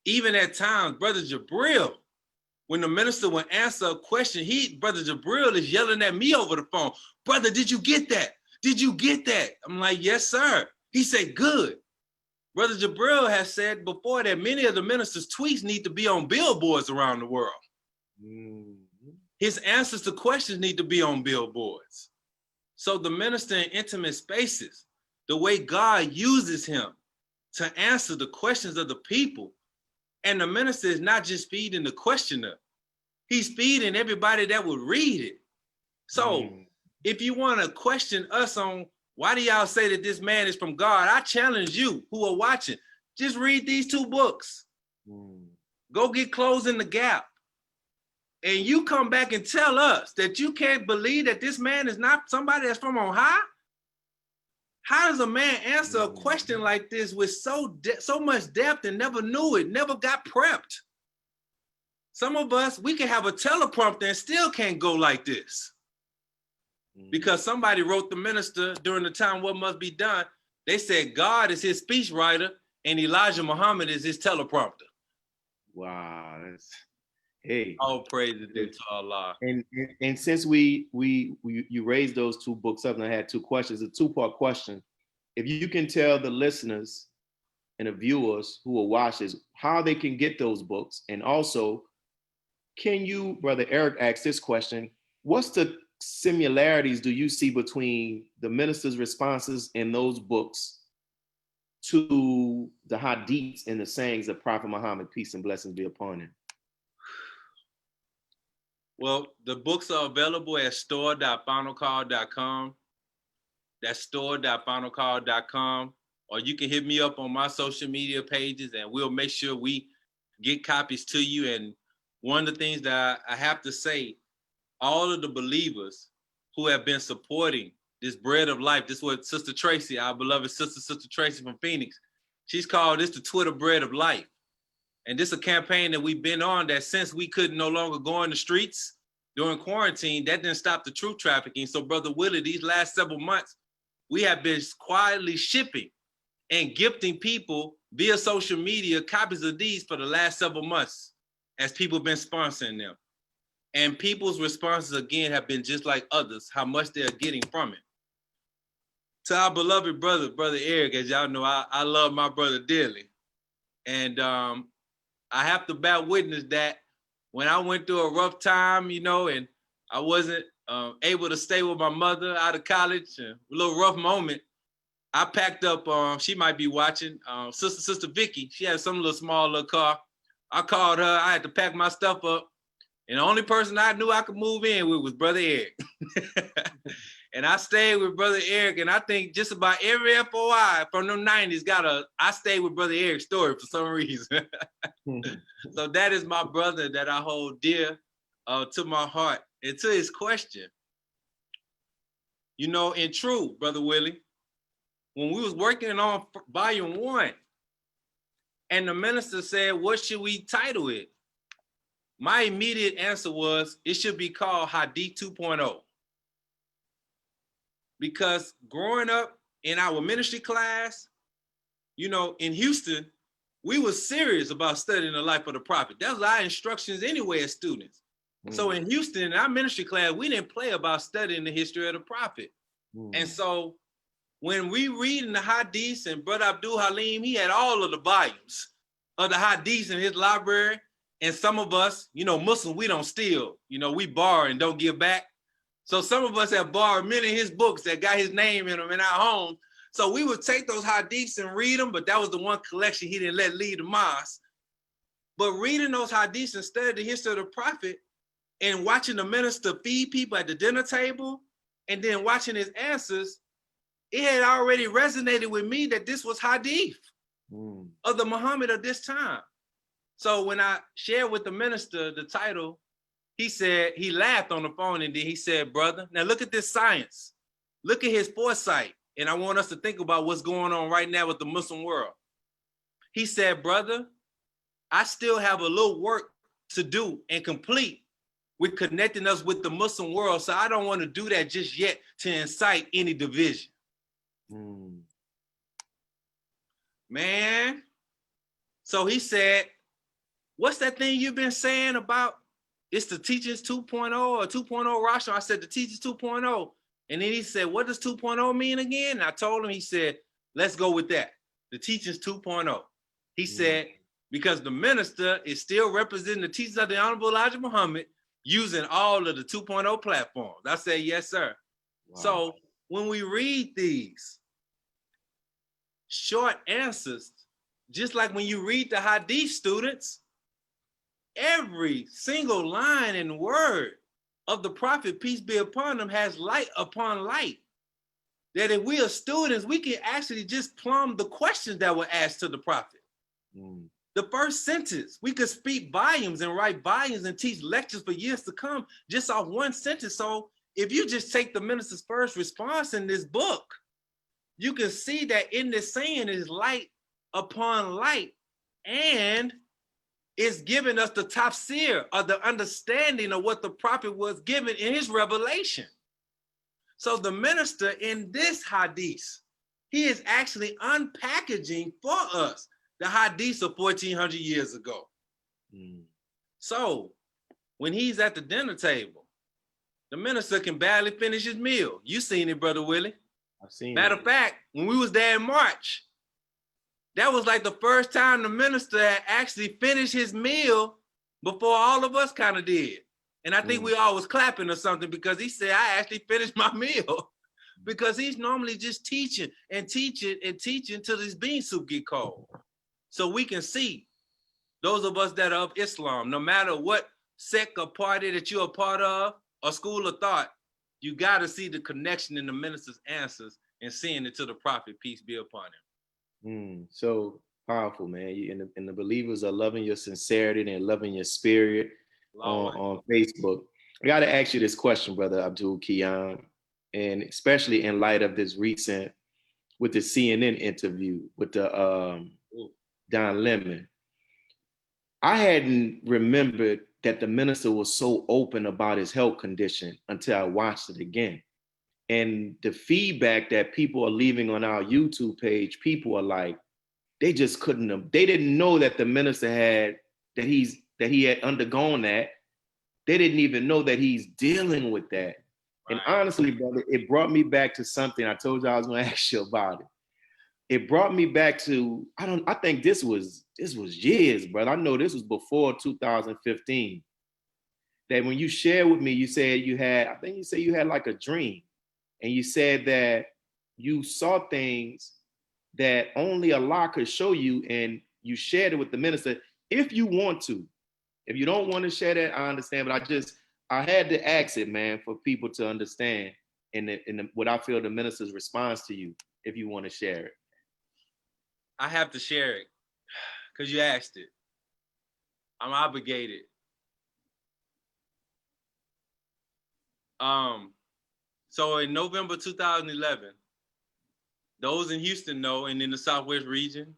Even at times, Brother Jabril, when the minister would answer a question, Brother Jabril is yelling at me over the phone. Brother, did you get that? Did you get that? I'm like, yes, sir. He said, good. Brother Jabril has said before that many of the minister's tweets need to be on billboards around the world. His answers to questions need to be on billboards. So the minister in intimate spaces, the way God uses him to answer the questions of the people, and the minister is not just feeding the questioner, he's feeding everybody that would read it. So if you want to question us on why do y'all say that this man is from God, I challenge you who are watching, just read these two books. Go get Closing the Gap. And you come back and tell us that you can't believe that this man is not somebody that's from on high? How does a man answer a question like this with so much depth and never knew it, never got prepped? Some of us, we can have a teleprompter and still can't go like this. Because somebody wrote the minister during the time What Must Be Done. They said God is his speechwriter and Elijah Muhammad is his teleprompter. Wow, that's, hey. All praise to Allah. And since you raised those two books up, and I had two questions, a two-part question. If you can tell the listeners and the viewers who will watch this how they can get those books, and also, can you, Brother Eric, ask this question: what's the similarities do you see between the minister's responses in those books to the hadiths and the sayings of Prophet Muhammad, peace and blessings be upon him? Well, the books are available at store.finalcall.com. That's store.finalcall.com. Or you can hit me up on my social media pages and we'll make sure we get copies to you. And one of the things that I have to say, all of the believers who have been supporting this bread of life, this is what Sister Tracy, our beloved Sister Tracy from Phoenix, she's called this the Twitter bread of life. And this is a campaign that we've been on that since we could no longer go in the streets during quarantine, that didn't stop the truth trafficking. So Brother Willie, these last several months, we have been quietly shipping and gifting people via social media copies of these for the last several months as people have been sponsoring them. And people's responses, again, have been just like others, how much they're getting from it. To our beloved brother, Brother Eric, as y'all know, I love my brother dearly. And I have to bear witness that when I went through a rough time, you know, and I wasn't able to stay with my mother out of college, a little rough moment, I packed up, she might be watching, Sister Vicky. She had some little small little car. I called her, I had to pack my stuff up. And the only person I knew I could move in with was Brother Eric. And I stayed with Brother Eric, and I think just about every FOI from the 90s I stayed with Brother Eric's story for some reason. So that is my brother that I hold dear to my heart. And to his question, you know, in truth, Brother Willie, when we was working on volume 1, and the minister said, what should we title it? My immediate answer was, it should be called Hadith 2.0. Because growing up in our ministry class, you know, in Houston, we were serious about studying the life of the prophet. That was our instructions anyway as students. So in Houston, in our ministry class, we didn't play about studying the history of the prophet. And so when we read in the Hadiths, and Brother Abdul Halim, he had all of the volumes of the Hadiths in his library. And some of us, you know, Muslims, we don't steal. You know, we borrow and don't give back. So some of us have borrowed many of his books that got his name in them in our home. So we would take those Hadiths and read them, but that was the one collection he didn't let leave the mosque. But reading those Hadiths and studying the history of the prophet and watching the minister feed people at the dinner table and then watching his answers, it had already resonated with me that this was Hadith of the Muhammad of this time. So when I shared with the minister the title, he said, he laughed on the phone and then he said, brother, now look at this science. Look at his foresight. And I want us to think about what's going on right now with the Muslim world. He said, brother, I still have a little work to do and complete with connecting us with the Muslim world. So I don't want to do that just yet to incite any division. Man. So he said, what's that thing you've been saying about it's the Teachings 2.0 or 2.0 Rashid? I said, the Teachings 2.0. And then he said, what does 2.0 mean again? And I told him, he said, let's go with that. The Teachings 2.0. He said, because the minister is still representing the teachings of the Honorable Elijah Muhammad using all of the 2.0 platforms. I said, yes, sir. Wow. So when we read these short answers, just like when you read the Hadith, students, every single line and word of the prophet, peace be upon him, has light upon light. That if we are students, we can actually just plumb the questions that were asked to the prophet. The first sentence, we could speak volumes and write volumes and teach lectures for years to come just off one sentence. So if you just take the minister's first response in this book, you can see that in this saying is light upon light, and it's giving us the tafsir, or the understanding of what the prophet was given in his revelation. So the minister in this hadith, he is actually unpackaging for us the hadith of 1400 years ago. So when he's at the dinner table, the minister can barely finish his meal. You seen it, Brother Willie. I've seen Matter of fact, when we was there in March, that was like the first time the minister had actually finished his meal before all of us kind of did. And I think we all was clapping or something because he said, I actually finished my meal. Because he's normally just teaching and teaching and teaching till this bean soup get cold. So we can see those of us that are of Islam, no matter what sect or party that you're a part of or school of thought, you got to see the connection in the minister's answers and seeing it to the prophet, peace be upon him. So powerful, man. And the believers are loving your sincerity and loving your spirit on Facebook. I got to ask you this question, brother Abdul Qiyam, and especially in light of this recent with the CNN interview with the Don Lemon. I hadn't remembered that the minister was so open about his health condition until I watched it again. And the feedback that people are leaving on our YouTube page, people are like, they just couldn't have, they didn't know that the minister had, that he had undergone that. They didn't even know that he's dealing with that. And honestly, brother, it brought me back to something I told you I was going to ask you about it. It brought me back to, I think this was years, brother. I know this was before 2015. That when you shared with me, you said you had like a dream. And you said that you saw things that only Allah could show you, and you shared it with the minister. If you want to, if you don't want to share that, I understand. But I had to ask it, man, for people to understand what I feel the minister's response to you, if you want to share it. I have to share it because you asked it. I'm obligated. So in November 2011, those in Houston know, and in the Southwest region,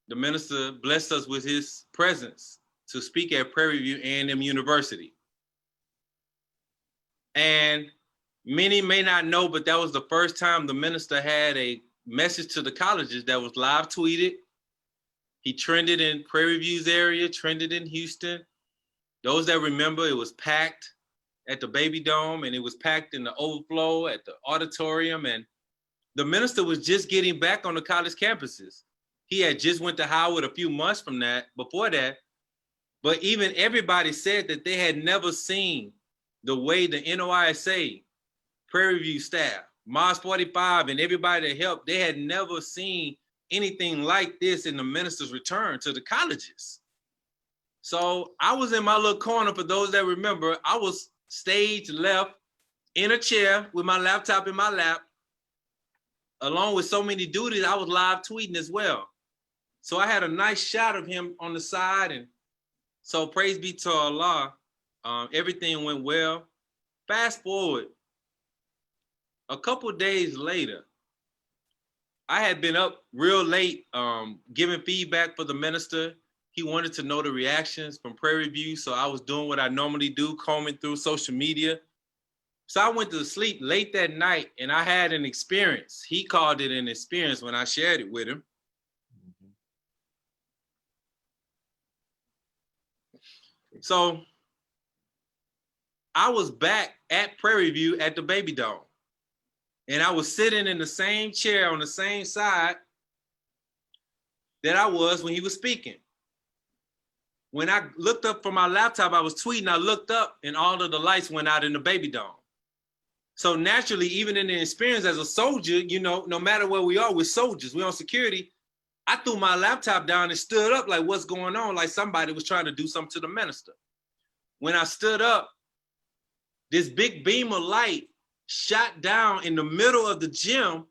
the minister blessed us with his presence to speak at Prairie View A&M University. And many may not know, but that was the first time the minister had a message to the colleges that was live tweeted. He trended in Prairie View's area, trended in Houston. Those that remember, it was packed at the Baby Dome, and it was packed in the overflow at the auditorium. And the minister was just getting back on the college campuses. He had just went to Howard a few months before that. But even everybody said that they had never seen the way the NOISA, Prairie View staff, Mars 45, and everybody that helped, they had never seen anything like this in the minister's return to the colleges. So I was in my little corner, for those that remember. I was stage left in a chair with my laptop in my lap. Along with so many duties, I was live tweeting as well. So I had a nice shot of him on the side. And so praise be to Allah, everything went well. Fast forward, a couple of days later, I had been up real late giving feedback for the minister. He wanted to know the reactions from Prairie View, so I was doing what I normally do, combing through social media. So I went to sleep late that night, and I had an experience. He called it an experience when I shared it with him. So I was back at Prairie View at the Baby Dome, and I was sitting in the same chair on the same side that I was when he was speaking. When I looked up from my laptop, I was tweeting, I looked up and all of the lights went out in the Baby Dome. So naturally, even in the experience as a soldier, you know, no matter where we are, we're soldiers, we're on security. I threw my laptop down and stood up like, what's going on? Like somebody was trying to do something to the minister. When I stood up, this big beam of light shot down in the middle of the gym.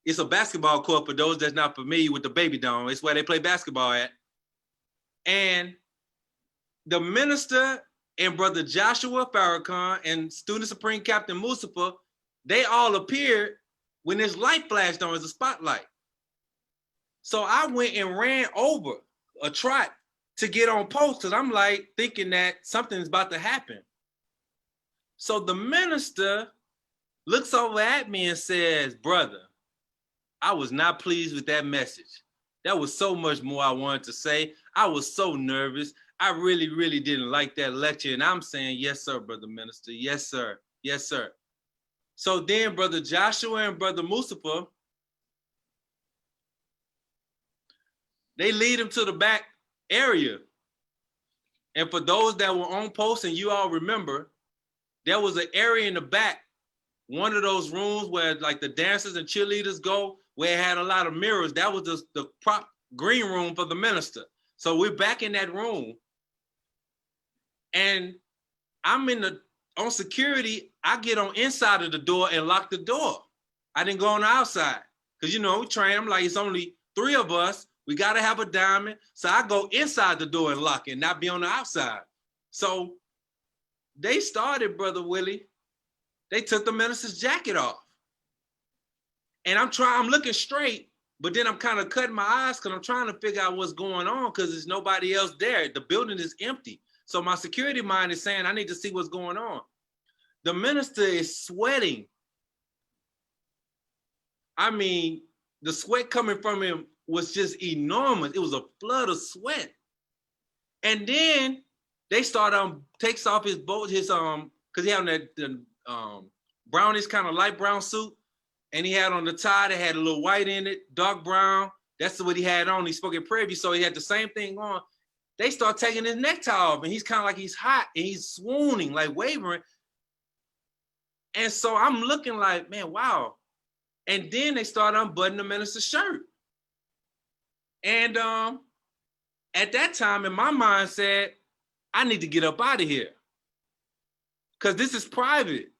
It's a basketball court for those that's not familiar with the Baby Dome. It's where they play basketball at. And the minister and Brother Joshua Farrakhan and Student Supreme Captain Mustafa, they all appeared when this light flashed on as a spotlight. So I went and ran over a trot to get on post because I'm like thinking that something's about to happen. So the minister looks over at me and says, brother, I was not pleased with that message. There was so much more I wanted to say. I was so nervous. I really, really didn't like that lecture. And I'm saying, yes, sir, brother minister. Yes, sir. Yes, sir. So then Brother Joshua and Brother Mustafa, they lead him to the back area. And for those that were on post and you all remember, there was an area in the back, one of those rooms where like the dancers and cheerleaders go, where it had a lot of mirrors. That was the prop green room for the minister. So we're back in that room. And I'm on security, I get on inside of the door and lock the door. I didn't go on the outside. Cause we train, I'm like, it's only 3 of us. We gotta have a diamond. So I go inside the door and lock it, not be on the outside. So they started, Brother Willie. They took the minister's jacket off. And I'm looking straight, but then I'm kind of cutting my eyes because I'm trying to figure out what's going on because there's nobody else there. The building is empty. So my security mind is saying, I need to see what's going on. The minister is sweating. I mean, the sweat coming from him was just enormous. It was a flood of sweat. And then they start takes off his because he had the brownish kind of light brown suit, and he had on the tie that had a little white in it, dark brown. That's what he had on. He spoke in prayer, so he had the same thing on. They start taking his necktie off, and he's kind of like he's hot, and he's swooning, like wavering. And so I'm looking like, man, wow. And then they start unbuttoning the minister's shirt. And at that time, in my mind said, I need to get up out of here because this is private.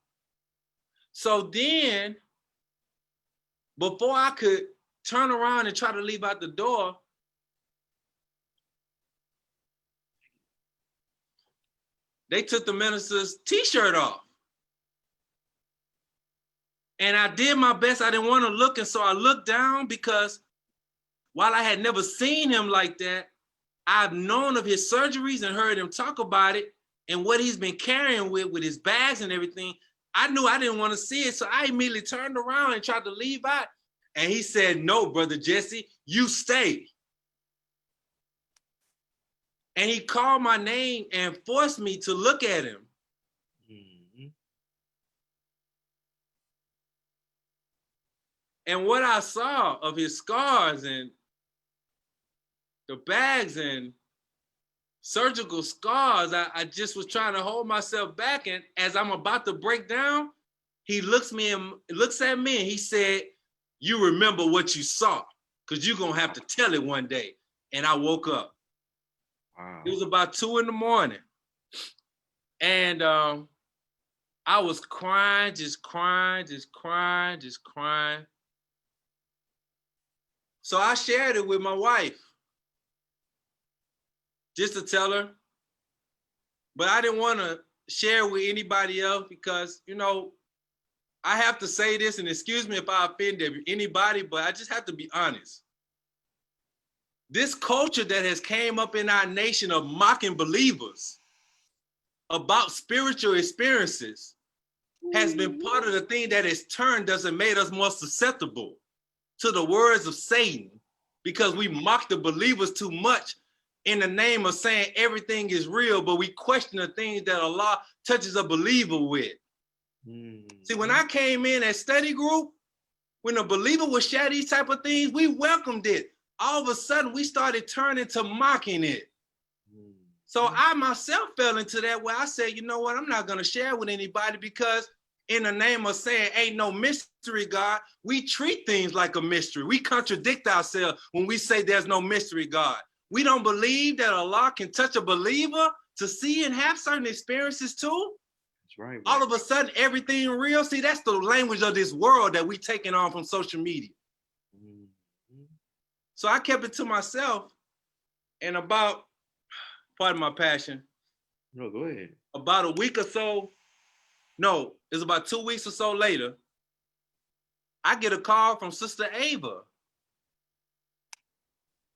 So then, before I could turn around and try to leave out the door, they took the minister's t-shirt off. And I did my best. I didn't want to look. And so I looked down because while I had never seen him like that, I've known of his surgeries and heard him talk about it and what he's been carrying with his bags and everything. I knew I didn't want to see it. So I immediately turned around and tried to leave out. And he said, no, Brother Jesse, you stay. And he called my name and forced me to look at him. Mm-hmm. And what I saw of his scars and the bags and surgical scars, I just was trying to hold myself back. And as I'm about to break down, he looks at me and he said, you remember what you saw, because you're going to have to tell it one day. And I woke up. Wow. It was about 2 a.m. And I was crying, just crying. So I shared it with my wife, just to tell her. But I didn't want to share with anybody else because, I have to say this, and excuse me if I offend anybody, but I just have to be honest. This culture that has came up in our nation of mocking believers about spiritual experiences has been part of the thing that has turned us and made us more susceptible to the words of Satan, because we mock the believers too much in the name of saying everything is real, but we question the things that Allah touches a believer with. See, when I came in at study group, when a believer would share these type of things, we welcomed it. All of a sudden, we started turning to mocking it. So I myself fell into that where I said, you know what, I'm not going to share with anybody, because in the name of saying ain't no mystery, God, we treat things like a mystery. We contradict ourselves when we say there's no mystery, God. We don't believe that Allah can touch a believer to see and have certain experiences too. That's right. All of a sudden, everything real. See, that's the language of this world that we taking on from social media. So I kept it to myself, and about, pardon my passion. No, go ahead. About a week or so, no, it's about 2 weeks or so later, I get a call from Sister Ava.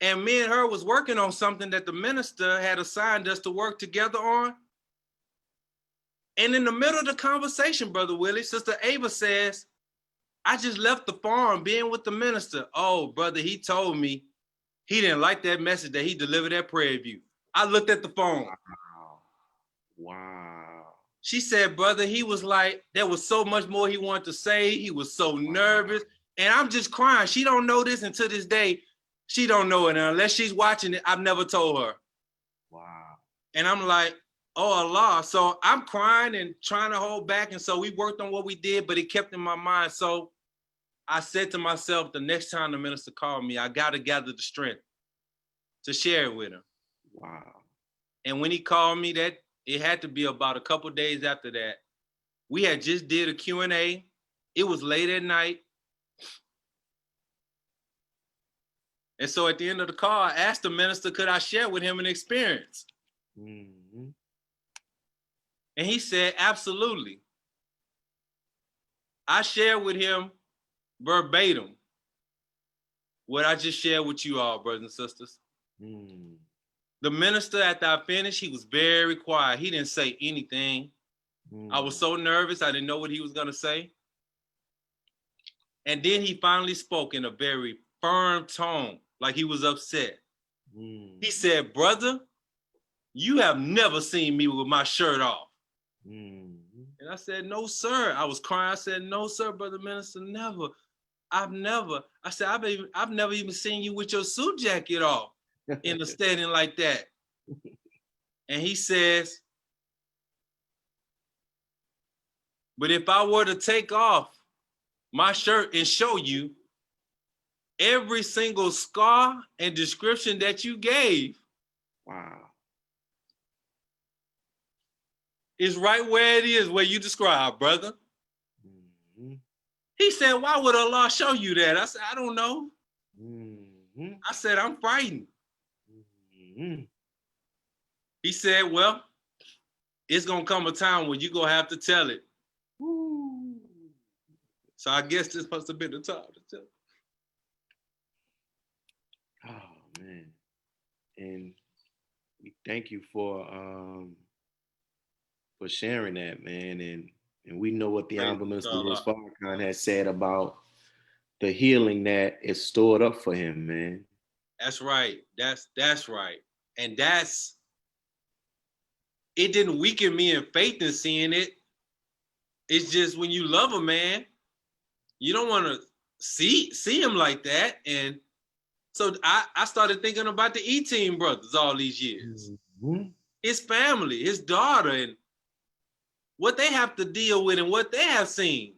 And me and her was working on something that the minister had assigned us to work together on. And in the middle of the conversation, Brother Willie, Sister Ava says, I just left the farm being with the minister. Oh, brother, he told me he didn't like that message that he delivered at Prairie View. I looked at the phone. Wow. She said, brother, he was like, there was so much more he wanted to say. He was so nervous. And I'm just crying. She don't know this, and to this day, she don't know it. And unless she's watching it, I've never told her. Wow. And I'm like, oh Allah. So I'm crying and trying to hold back. And so we worked on what we did, but it kept in my mind. So I said to myself, the next time the minister called me, I got to gather the strength to share it with him. Wow. And when he called me, that it had to be about a couple days after that. We had just did a Q&A. It was late at night. And so at the end of the call, I asked the minister, could I share with him an experience? Mm-hmm. And he said, absolutely. I shared with him verbatim what I just shared with you all, brothers and sisters. Mm. The minister, after I finished, he was very quiet. He didn't say anything. I was so nervous. I didn't know what he was going to say. And then he finally spoke in a very firm tone, like he was upset. He said, brother, you have never seen me with my shirt off. And I said, no, sir. I was crying. I said, no, sir, brother minister, never. I've never. I said, I've never even seen you with your suit jacket off in a setting like that. And he says, but if I were to take off my shirt and show you every single scar and description that you gave, wow, is right where it is, where you described, brother. He said, why would Allah show you that? I said, I don't know. I said, I'm frightened. He said, well, it's going to come a time when you're going to have to tell it. So I guess this must have been the time to tell it. Oh, man. And we thank you for sharing that, man. And we know what the Honorable Minister Farrakhan has said about the healing that is stored up for him, man. That's right. That's right. And it didn't weaken me in faith in seeing it. It's just when you love a man, you don't want to see him like that. And so I started thinking about the E-Team brothers all these years. His family, his daughter, and what they have to deal with and what they have seen.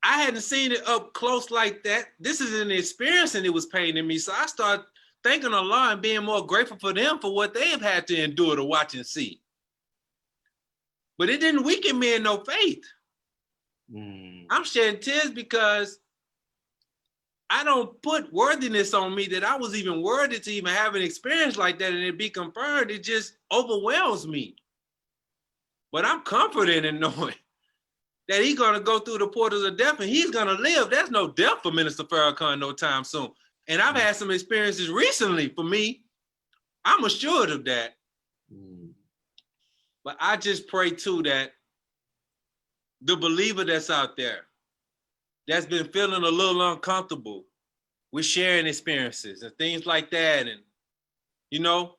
I hadn't seen it up close like that. This is an experience and it was paining me. So I started thanking Allah and being more grateful for them for what they have had to endure to watch and see. But it didn't weaken me in no faith. I'm shedding tears because I don't put worthiness on me that I was even worthy to even have an experience like that and it be confirmed. It just overwhelms me. But I'm comforted in knowing that he's going to go through the portals of death and he's going to live. There's no death for Minister Farrakhan no time soon. And I've had some experiences recently for me. I'm assured of that. But I just pray too that the believer that's out there that's been feeling a little uncomfortable with sharing experiences and things like that, and, you know,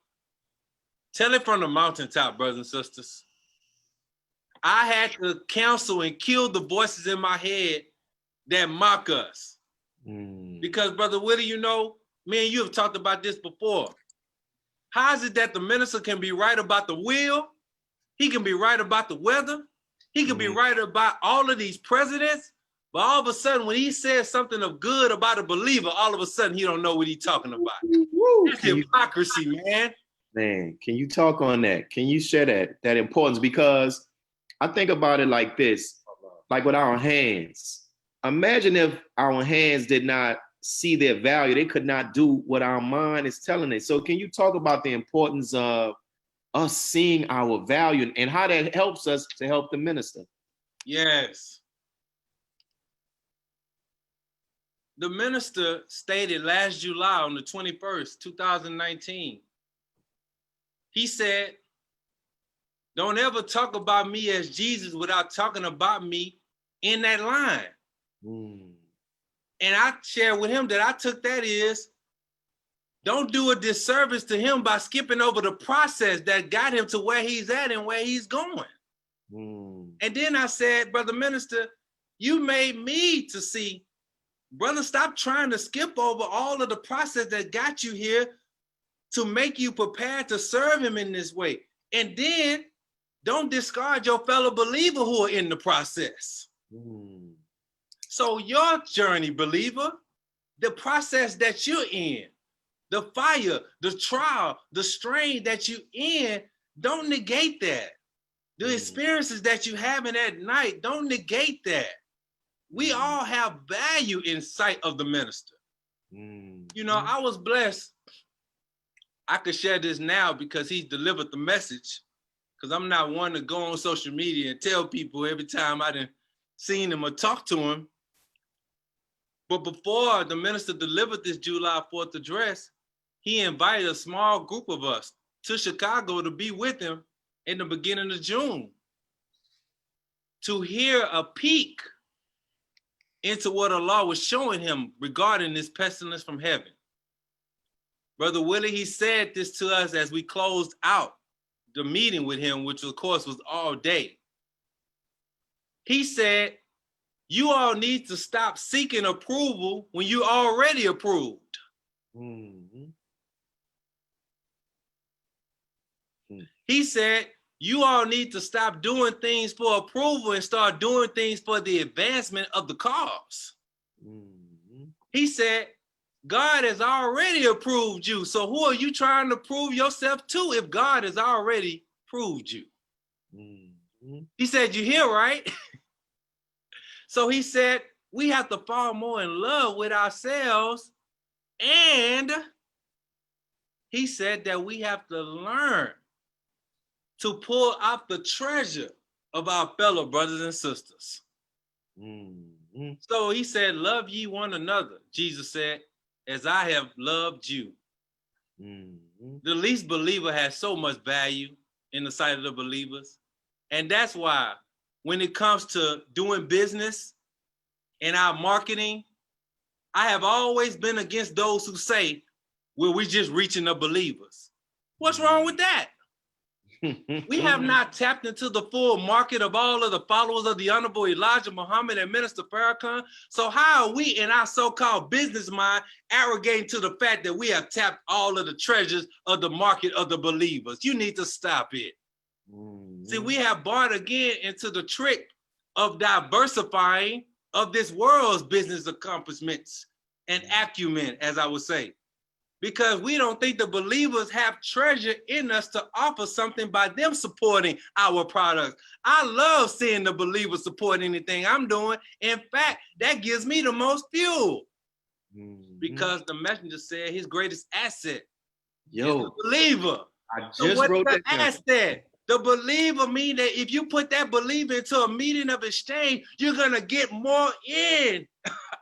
tell it from the mountaintop, brothers and sisters. I had to counsel and kill the voices in my head that mock us. Because, Brother Willie, you know, me and you have talked about this before. How is it that the minister can be right about the will? He can be right about the weather. He can be right about all of these presidents. But all of a sudden, when he says something of good about a believer, all of a sudden, he don't know what he's talking about. That's hypocrisy, man. Man, can you talk on that? Can you share that importance? Because I think about it like this, like with our hands. Imagine if our hands did not see their value. They could not do what our mind is telling it. So can you talk about the importance of us seeing our value and how that helps us to help the minister? Yes. The minister stated last July on the 21st, 2019, he said, don't ever talk about me as Jesus without talking about me in that line. And I shared with him that I took that is, don't do a disservice to him by skipping over the process that got him to where he's at and where he's going. And then I said, Brother Minister, you made me to see, brother, stop trying to skip over all of the process that got you here. to make you prepared to serve him in this way. And then don't discard your fellow believer who are in the process. So your journey, believer, the process that you're in, the fire, the trial, the strain that you're in, don't negate that. The experiences that you having at night, don't negate that. We all have value in sight of the minister. You know, I was blessed. I could share this now because he delivered the message. Because I'm not one to go on social media and tell people every time I done seen him or talked to him. But before the minister delivered this July 4th address, he invited a small group of us to Chicago to be with him in the beginning of June to hear a peek into what Allah was showing him regarding this pestilence from heaven. Brother Willie, he said this to us as we closed out the meeting with him, which of course was all day. He said, you all need to stop seeking approval when you already approved. He said, you all need to stop doing things for approval and start doing things for the advancement of the cause. He said, God has already approved you. So who are you trying to prove yourself to if God has already proved you? He said, you hear, right? So he said, we have to fall more in love with ourselves. And he said that we have to learn to pull out the treasure of our fellow brothers and sisters. So he said, love ye one another. Jesus said, as I have loved you. The least believer has so much value in the sight of the believers. And that's why when it comes to doing business and our marketing, I have always been against those who say, well, we're just reaching the believers. What's wrong with that? We have not tapped into the full market of all of the followers of the Honorable Elijah Muhammad and Minister Farrakhan. So how are we in our so-called business mind arrogating to the fact that we have tapped all of the treasures of the market of the believers? You need to stop it. See, we have bought again into the trick of diversifying of this world's business accomplishments and acumen, as I would say. Because we don't think the believers have treasure in us to offer something by them supporting our products. I love seeing the believers support anything I'm doing. In fact, that gives me the most fuel. Because the messenger said his greatest asset is the believer. I just wrote that down. Asset? The believer mean that if you put that believer into a meeting of exchange, you're gonna get more in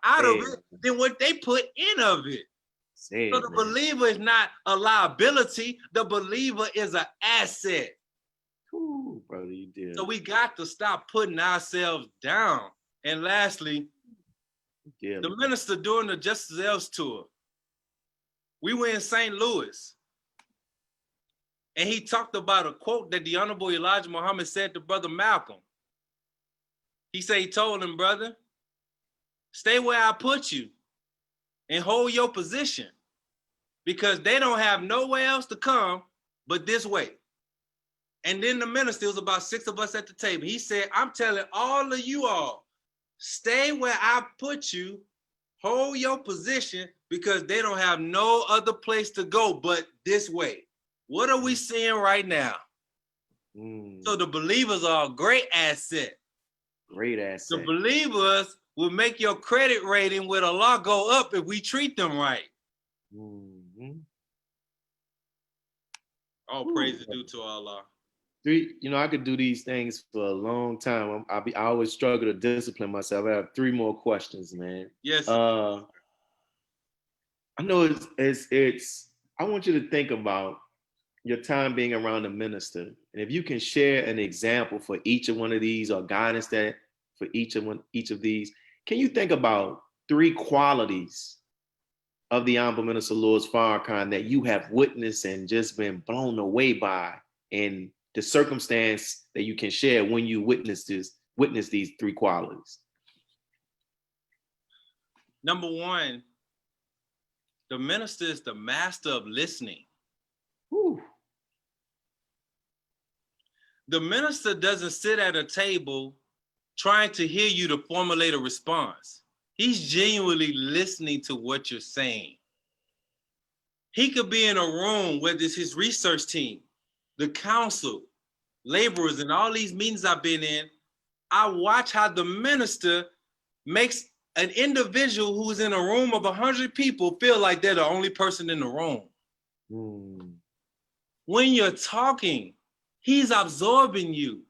out of it than what they put in of it. So the believer is not a liability. The believer is an asset. Ooh, brother, you did. So we got to stop putting ourselves down. And lastly, the minister during the Justice L's tour, we were in St. Louis. And he talked about a quote that the Honorable Elijah Muhammad said to Brother Malcolm. He said, he told him, brother, stay where I put you and hold your position because they don't have nowhere else to come but this way. And then the minister, it was about 6 of us at the table. He said, I'm telling all of you all, stay where I put you, hold your position because they don't have no other place to go but this way. What are we seeing right now? So the believers are a great asset. Great asset. The believers will make your credit rating with Allah go up if we treat them right. All praise is due to Allah. I could do these things for a long time. I always struggle to discipline myself. I have 3 more questions, man. Yes. I know it's. I want you to think about your time being around a minister, and if you can share an example for each of one of these or guidance that for each of these, can you think about 3 qualities of the Honorable Minister Louis Farrakhan that you have witnessed and just been blown away by, and the circumstance that you can share when you witness these 3 qualities? Number 1, the minister is the master of listening. Whew. The minister doesn't sit at a table trying to hear you to formulate a response. He's genuinely listening to what you're saying. He could be in a room where there's his research team, the council, laborers, and all these meetings I've been in. I watch how the minister makes an individual who's in a room of 100 people feel like they're the only person in the room. When you're talking, he's absorbing you.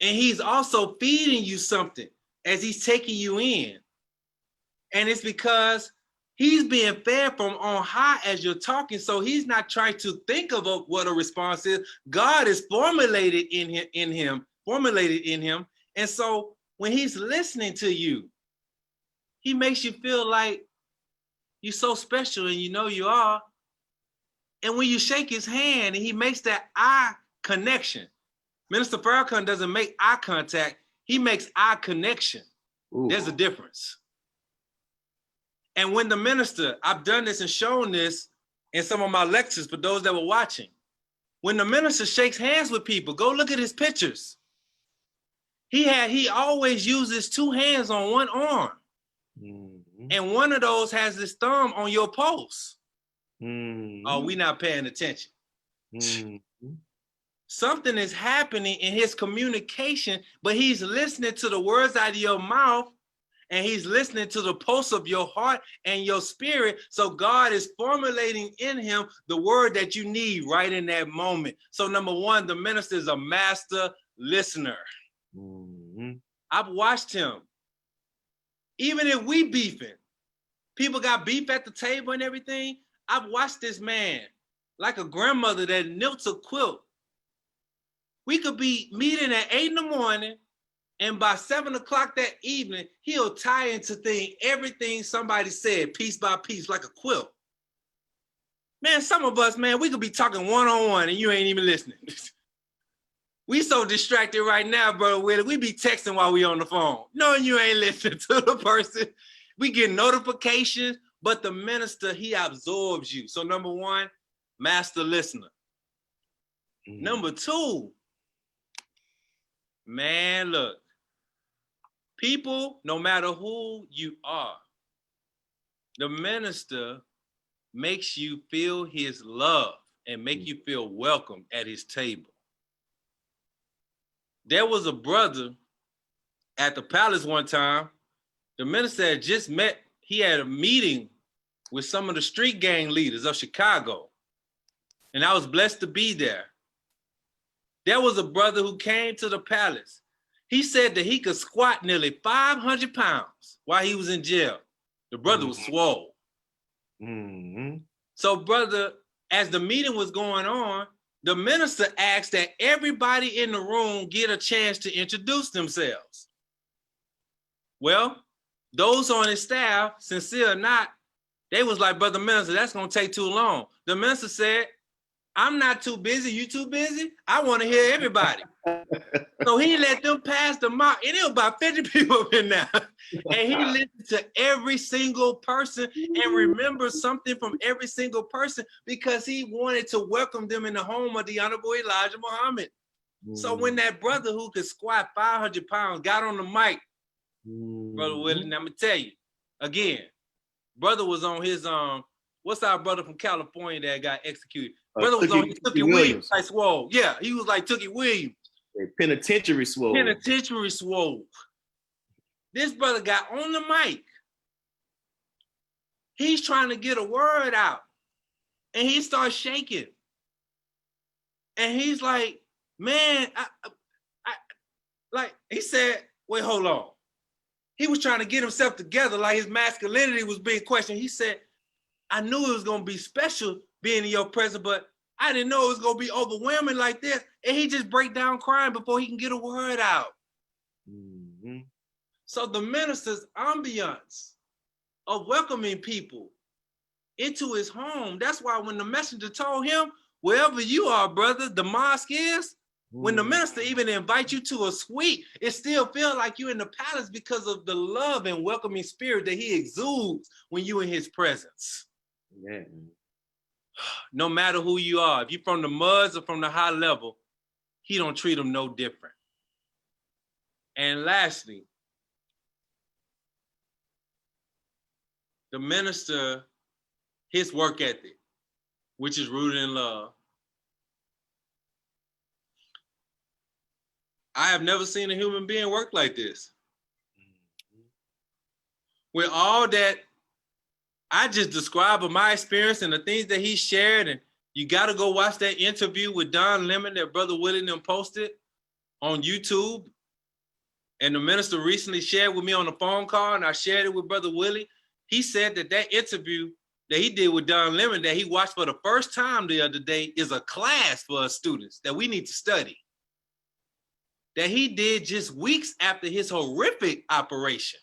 And he's also feeding you something as he's taking you in. And it's because he's being fed from on high as you're talking. So he's not trying to think of what a response is. God is formulated in him. And so when he's listening to you, he makes you feel like you're so special, and you know you are. And when you shake his hand and he makes that eye connection, Minister Farrakhan doesn't make eye contact, he makes eye connection. Ooh. There's a difference. And when the minister, I've done this and shown this in some of my lectures for those that were watching. When the minister shakes hands with people, go look at his pictures. He always uses two hands on one arm. Mm-hmm. And one of those has his thumb on your pulse. Mm-hmm. Oh, we not paying attention. Mm-hmm. Something is happening in his communication, but he's listening to the words out of your mouth, and he's listening to the pulse of your heart and your spirit. So God is formulating in him the word that you need right in that moment. So number one, the minister is a master listener. Mm-hmm. I've watched him. Even if we beefing, people got beef at the table and everything. I've watched this man like a grandmother that knits a quilt. We could be meeting at 8 in the morning, and by 7 o'clock that evening, he'll tie into everything somebody said, piece by piece, like a quilt. Man, some of us, man, we could be talking one-on-one and you ain't even listening. We so distracted right now, brother Willie. We be texting while we on the phone. No, you ain't listening to the person. We get notifications, but the minister, he absorbs you. So number one, master listener. Mm. Number two, man, look, people, no matter who you are, the minister makes you feel his love and make you feel welcome at his table. There was a brother at the palace one time. The minister had just met, he had a meeting with some of the street gang leaders of Chicago. And I was blessed to be there. There was a brother who came to the palace. He said that he could squat nearly 500 pounds while he was in jail. The brother was swole. Mm-hmm. So brother, as the meeting was going on, the minister asked that everybody in the room get a chance to introduce themselves. Well, those on his staff, sincere or not, they was like, brother minister, that's gonna take too long. The minister said, I'm not too busy, you too busy? I wanna hear everybody. So he let them pass the mock, and there was about 50 people up in there. And he listened to every single person and remembered something from every single person because he wanted to welcome them in the home of the Honorable Elijah Muhammad. So when that brother who could squat 500 pounds got on the mic, Brother Willie, and I'm gonna tell you, again, brother was on his, what's our brother from California that got executed? Brother was on his Tookie Williams. Like swole. Yeah, he was like Tookie Williams. Penitentiary swole. Penitentiary swole. This brother got on the mic. He's trying to get a word out. And he starts shaking. And he's like, man, like, he said, wait, hold on. He was trying to get himself together, like his masculinity was being questioned. He said, I knew it was going to be special being in your presence, but I didn't know it was going to be overwhelming like this. And he just break down crying before he can get a word out. Mm-hmm. So the minister's ambiance of welcoming people into his home, that's why when the messenger told him, wherever you are, brother, the mosque is, when the minister even invites you to a suite, it still feels like you're in the palace because of the love and welcoming spirit that he exudes when you're in his presence. Yeah. no matter who you are, if you're from the muds or from the high level, he don't treat them no different. And lastly, the minister, his work ethic, which is rooted in love. I have never seen a human being work like this. With all that I just described of my experience and the things that he shared, and you got to go watch that interview with Don Lemon that Brother Willie them posted on YouTube. And the minister recently shared with me on the phone call, and I shared it with Brother Willie. He said that that interview that he did with Don Lemon that he watched for the first time the other day is a class for us students that we need to study. That he did just weeks after his horrific operation.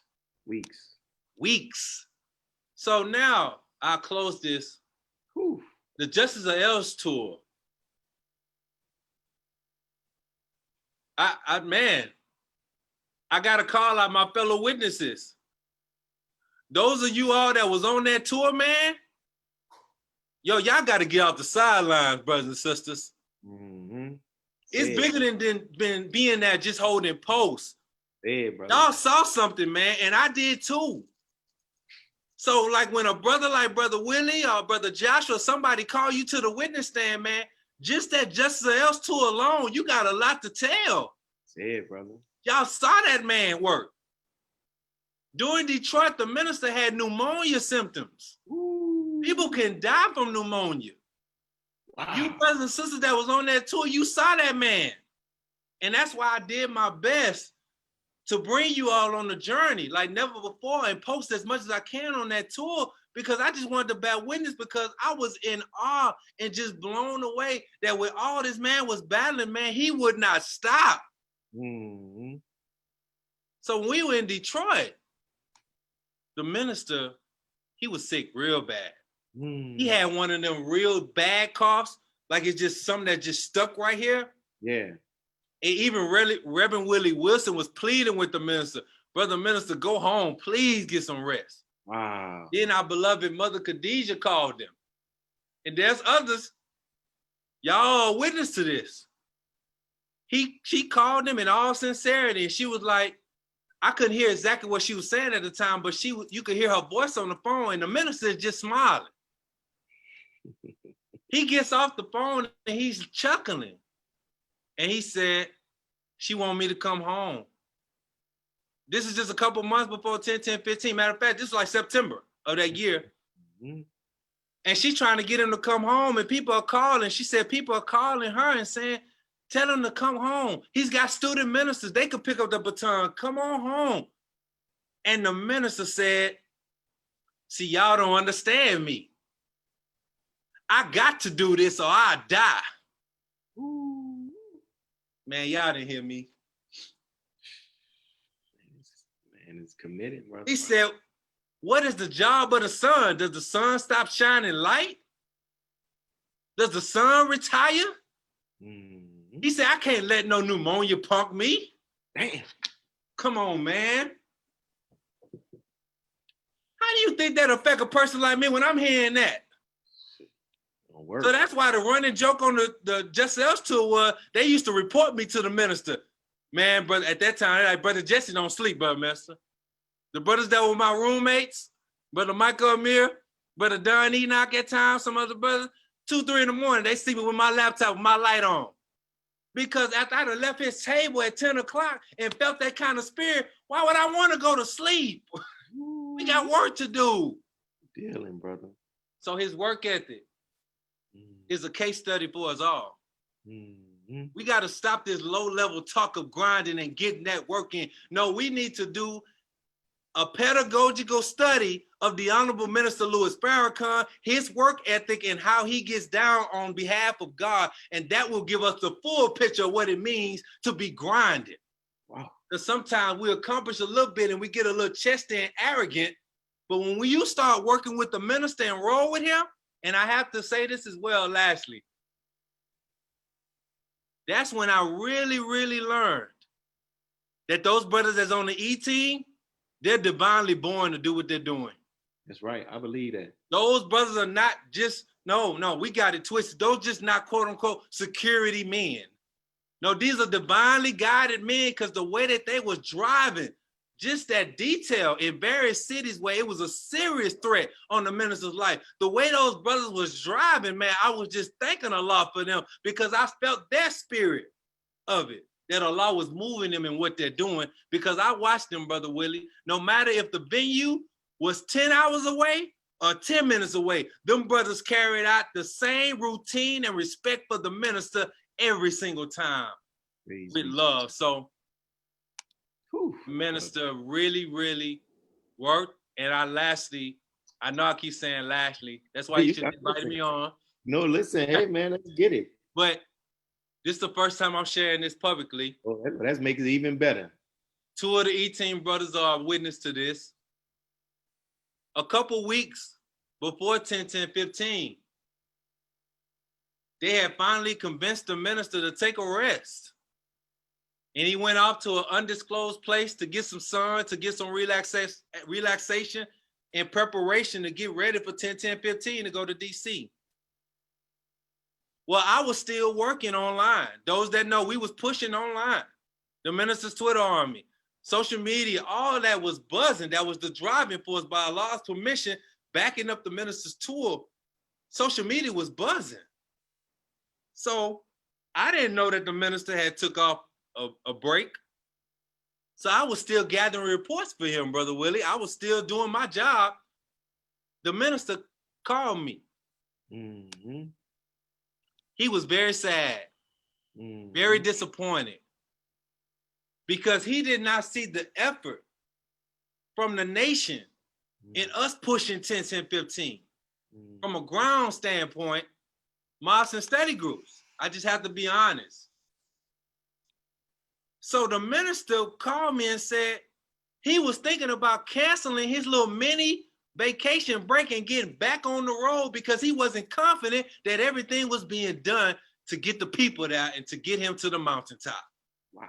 Weeks. So now I'll close this. Whew. The Justice of Els tour. Man, I gotta call out my fellow witnesses. Those of you all that was on that tour, man, yo, y'all gotta get off the sidelines, brothers and sisters. Mm-hmm. It's bigger than being there just holding posts. Yeah, brother. Y'all saw something, man, and I did too. So like when a brother like Brother Willie or Brother Joshua, somebody call you to the witness stand, man, just that Justice of Els tour alone, you got a lot to tell. Yeah, brother. Y'all saw that man work. During Detroit, the minister had pneumonia symptoms. Ooh. People can die from pneumonia. Wow. You brothers and sisters that was on that tour, you saw that man. And that's why I did my best to bring you all on the journey like never before and post as much as I can on that tour because I just wanted to bear witness because I was in awe and just blown away that with all this man was battling, man, he would not stop. Mm-hmm. So when we were in Detroit, the minister, he was sick real bad. Mm. He had one of them real bad coughs, like it's just something that just stuck right here. Yeah. And even Reverend Willie Wilson was pleading with the minister, brother minister, go home, please get some rest. Wow. Then our beloved Mother Khadijah called him. And there's others, y'all are witness to this. She called him in all sincerity, and she was like, I couldn't hear exactly what she was saying at the time, but you could hear her voice on the phone, and the minister is just smiling. He gets off the phone and he's chuckling. And he said, she want me to come home. This is just a couple months before 10/10/15. Matter of fact, this is like September of that year. Mm-hmm. And she's trying to get him to come home, and people are calling. She said people are calling her and saying, tell him to come home. He's got student ministers. They could pick up the baton. Come on home. And the minister said, see, y'all don't understand me. I got to do this or I die. Ooh. Man, y'all didn't hear me. Man, it's committed, brother. He said, what is the job of the sun? Does the sun stop shining light? Does the sun retire? Mm-hmm. He said, I can't let no pneumonia punk me. Damn. Come on, man. How do you think that affect a person like me when I'm hearing that? So that's why the running joke on the Just Els tour was they used to report me to the minister. Man, brother, at that time, like, Brother Jesse don't sleep, brother minister. The brothers that were my roommates, Brother Michael Amir, Brother Don Enoch at times, some other brothers, 2, 3 in the morning, they sleeping with my laptop with my light on. Because after I'd have left his table at 10 o'clock and felt that kind of spirit, why would I want to go to sleep? We got work to do. Dealing, brother. So his work ethic is a case study for us all. Mm-hmm. We got to stop this low-level talk of grinding and getting that work in. No, we need to do a pedagogical study of the Honorable Minister Louis Farrakhan, his work ethic, and how he gets down on behalf of God. And that will give us the full picture of what it means to be grinding. Wow. Because sometimes we accomplish a little bit and we get a little chesty and arrogant. But when you start working with the minister and roll with him, and I have to say this as well, lastly, that's when I really, really learned that those brothers that's on the E team, they're divinely born to do what they're doing. That's right. I believe that. Those brothers are not just No, we got it twisted. Those just not quote unquote security men. No, these are divinely guided men because the way that they was driving, just that detail in various cities where it was a serious threat on the minister's life. The way those brothers was driving, man, I was just thanking Allah for them because I felt their spirit of it, that Allah was moving them in what they're doing because I watched them, Brother Willie. No matter if the venue was 10 hours away or 10 minutes away, them brothers carried out the same routine and respect for the minister every single time with love. So minister really, really worked. And I know I keep saying lastly, that's why you should invite me on. No, listen, hey man, let's get it. But this is the first time I'm sharing this publicly. Oh, that makes it even better. 2 of the E-Team brothers are witness to this. A couple weeks before 10-10-15, they had finally convinced the minister to take a rest. And he went off to an undisclosed place to get some sun, to get some relaxation in preparation to get ready for 10-10-15 to go to DC. Well, I was still working online. Those that know, we was pushing online. The minister's Twitter army, social media, all that was buzzing. That was the driving force by Allah's permission, backing up the minister's tour. Social media was buzzing. So I didn't know that the minister had took off a break. So I was still gathering reports for him, Brother Willie. I was still doing my job. The minister called me. Mm-hmm. He was very sad, very disappointed, because he did not see the effort from the nation in us pushing 10-10-15. From a ground standpoint, mosques and study groups. I just have to be honest. So the minister called me and said he was thinking about canceling his little mini vacation break and getting back on the road because he wasn't confident that everything was being done to get the people there and to get him to the mountaintop. Wow.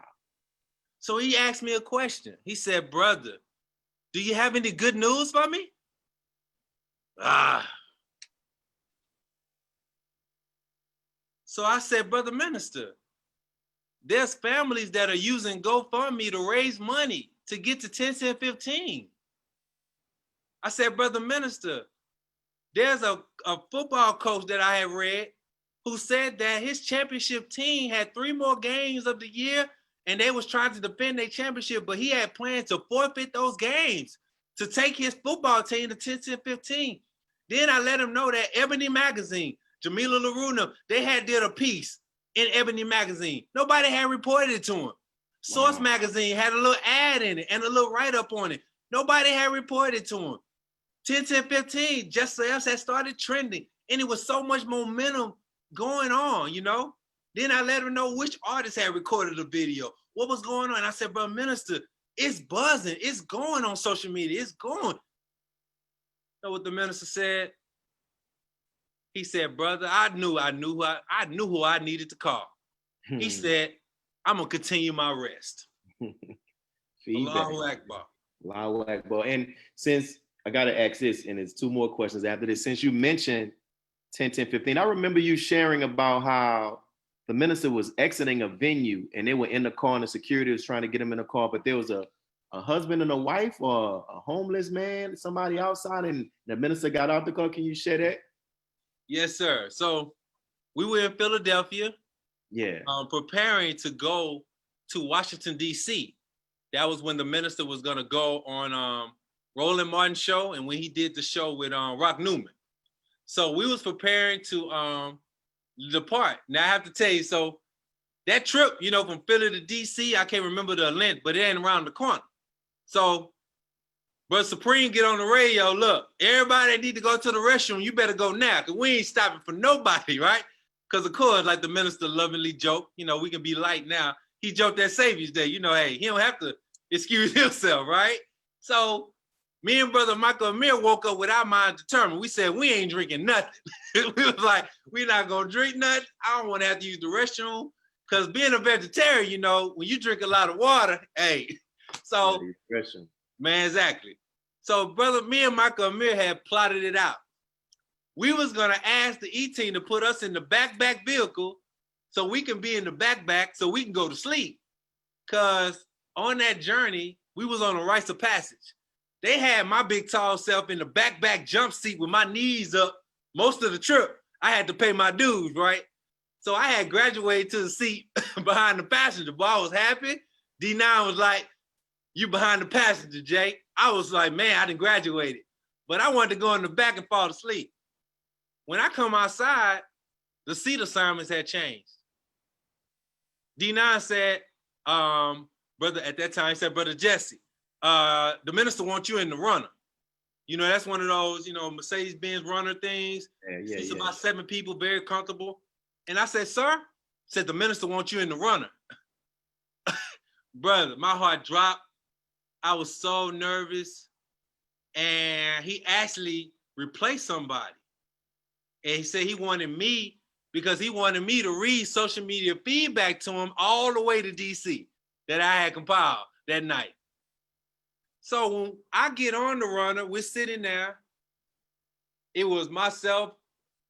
So he asked me a question. He said, brother, do you have any good news for me? So I said, brother minister, there's families that are using GoFundMe to raise money to get to 10-10-15. I said, brother minister, there's a football coach that I have read who said that his championship team had 3 more games of the year and they was trying to defend their championship, but he had plans to forfeit those games to take his football team to 10-10-15. Then I let him know that Ebony Magazine, Jamila LaRue, they had did a piece in Ebony Magazine. Nobody had reported it to him. Source Magazine had a little ad in it and a little write-up on it. Nobody had reported it to him. 10-10-15, Just Say Us had started trending, and it was so much momentum going on, you know? Then I let him know which artist had recorded the video, what was going on. I said, bro, minister, it's buzzing. It's going on social media. It's going. You know what the minister said? He said, brother, I knew who I needed to call. He said, I'm gonna continue my rest. Allahu Akbar. Allahu Akbar. And since I gotta ask this, and it's 2 more questions after this. Since you mentioned 10-10-15, I remember you sharing about how the minister was exiting a venue and they were in the car and the security was trying to get him in the car, but there was a husband and a wife or a homeless man, somebody outside, and the minister got out the car. Can you share that? Yes, sir. So we were in Philadelphia, preparing to go to Washington, D.C. That was when the minister was going to go on Roland Martin's show and when he did the show with Rock Newman. So we was preparing to depart. Now I have to tell you, so that trip, you know, from Philly to D.C., I can't remember the length, but it ain't around the corner. So but Supreme get on the radio, look, everybody that need to go to the restroom, you better go now, because we ain't stopping for nobody, right? Because of course, like the minister lovingly joked, you know, we can be light now. He joked that Savior's Day, you know, hey, he don't have to excuse himself, right? So me and Brother Michael Amir woke up with our mind determined. We said, we ain't drinking nothing. We was like, we're not gonna drink nothing. I don't want to have to use the restroom. Because being a vegetarian, you know, when you drink a lot of water, hey, so man, exactly. So, brother, me and Michael Amir had plotted it out. we was gonna ask the E-team to put us in the back vehicle so we can be in the back so we can go to sleep. Cause on that journey, we was on a rites of passage. They had my big tall self in the back jump seat with my knees up most of the trip. I had to pay my dues, right? So I had graduated to the seat behind the passenger, but I was happy. D9 was like, you behind the passenger, Jay. I was like, man, I didn't graduate it. But I wanted to go in the back and fall asleep. When I come outside, the seat assignments had changed. D9 said, brother, at that time, he said, Brother Jesse, the minister wants you in the runner. You know, that's one of those, Mercedes-Benz runner things. Yeah, It's about 7 people, very comfortable. And I said, sir, said the minister wants you in the runner. Brother, my heart dropped. I was so nervous. And he actually replaced somebody. And he said he wanted me because he wanted me to read social media feedback to him all the way to DC that I had compiled that night. So when I get on the runner, we're sitting there. It was myself,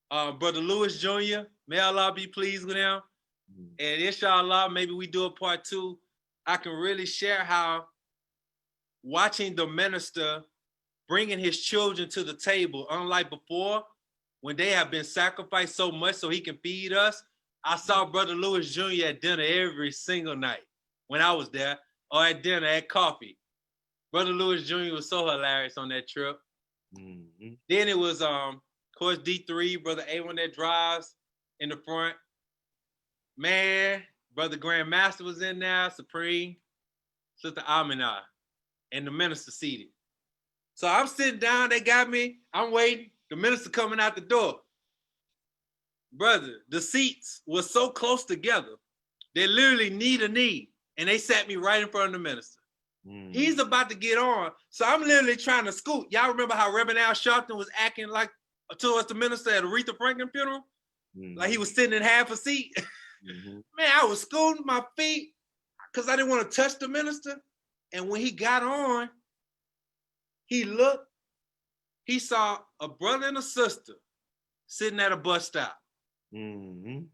Brother Lewis Jr., may Allah be pleased with him. And inshallah, maybe we do a part 2. I can really share how watching the minister bringing his children to the table, unlike before, when they have been sacrificed so much so he can feed us. I saw Brother Lewis Jr. at dinner every single night when I was there, or at dinner, at coffee. Brother Lewis Jr. was so hilarious on that trip. Mm-hmm. Then it was, of course, D3, Brother A1 that drives in the front. Man, Brother Grandmaster was in there, Supreme, Sister Aminah, and the minister seated. So I'm sitting down, they got me, I'm waiting, the minister coming out the door. Brother, the seats were so close together, they literally knee to knee, and they sat me right in front of the minister. He's about to get on, so I'm literally trying to scoot. Y'all remember how Reverend Al Sharpton was acting like towards the minister at Aretha Franklin funeral? Like he was sitting in half a seat. Man, I was scooting my feet because I didn't want to touch the minister. And when he got on, he looked, he saw a brother and a sister sitting at a bus stop. He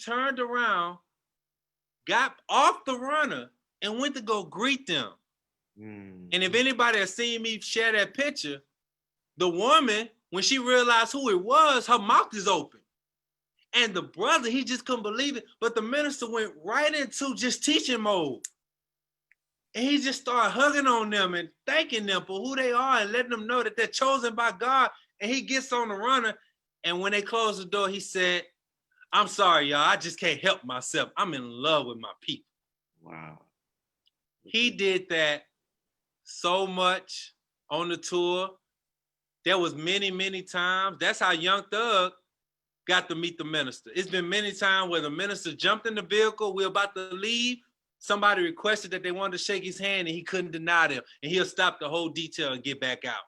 turned around, got off the runner, and went to go greet them. And if anybody has seen me share that picture, the woman, when she realized who it was, her mouth is open. And the brother, he just couldn't believe it. But the minister went right into just teaching mode. And he just started hugging on them and thanking them for who they are and letting them know that they're chosen by God. And he gets on the runner. And when they closed the door, he said, I'm sorry, y'all. I just can't help myself. I'm in love with my people. Wow. He did that so much on the tour. There was many, many times. That's how Young Thug got to meet the minister. It's been many times where the minister jumped in the vehicle. We're about to leave. Somebody requested that they wanted to shake his hand and he couldn't deny them. And he'll stop the whole detail and get back out.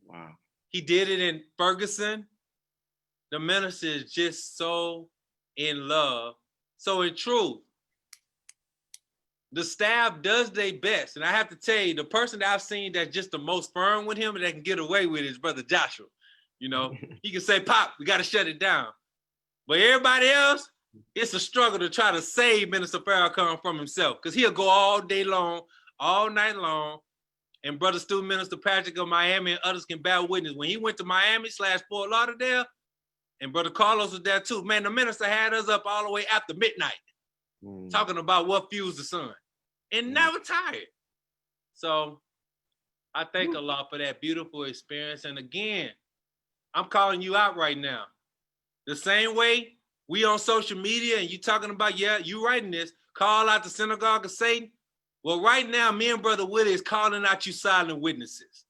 Wow. He did it in Ferguson. The minister is just so in love. So in truth, the staff does their best. And I have to tell you, the person that I've seen that's just the most firm with him and that can get away with it is Brother Joshua. You know, he can say, Pop, we got to shut it down. But everybody else, it's a struggle to try to save Minister Farrakhan from himself because he'll go all day long, all night long. And Brother Stu, Minister Patrick of Miami and others can bear witness. When he went to Miami/Fort Lauderdale, and Brother Carlos was there too, man, the minister had us up all the way after midnight talking about what fuels the sun and never tired. So I thank Allah for that beautiful experience. And again, I'm calling you out right now. The same way we on social media and you talking about, yeah, you writing this, call out the synagogue of Satan. Well, right now, me and Brother Willie is calling out you silent witnesses.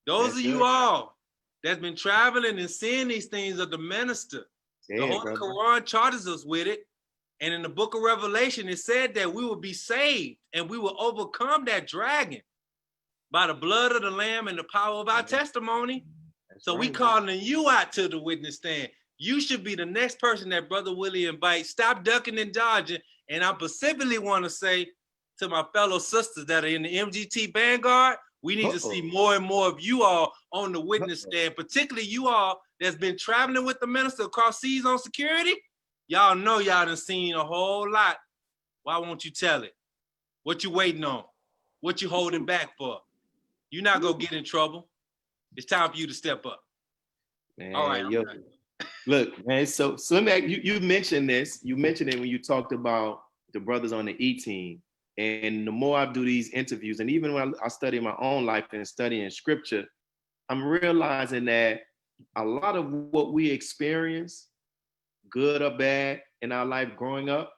Those of you all that's been traveling and seeing these things of the minister. The Holy Quran charges us with it. And in the book of Revelation, it said that we will be saved and we will overcome that dragon by the blood of the Lamb and the power of our testimony. So we calling you out to the witness stand. You should be the next person that Brother Willie invites. Stop ducking and dodging. And I specifically want to say to my fellow sisters that are in the MGT Vanguard, We need to see more and more of you all on the witness stand, particularly you all that's been traveling with the minister across seas on security. Y'all know y'all done seen a whole lot. Why won't you tell it? What you waiting on? What you holding back for? You're not gonna get in trouble. It's time for you to step up. Man, all right. yo, look, man. So let me ask you. You mentioned this. You mentioned it when you talked about the brothers on the E team. And the more I do these interviews, and even when I study my own life and studying scripture, I'm realizing that a lot of what we experience, good or bad, in our life growing up,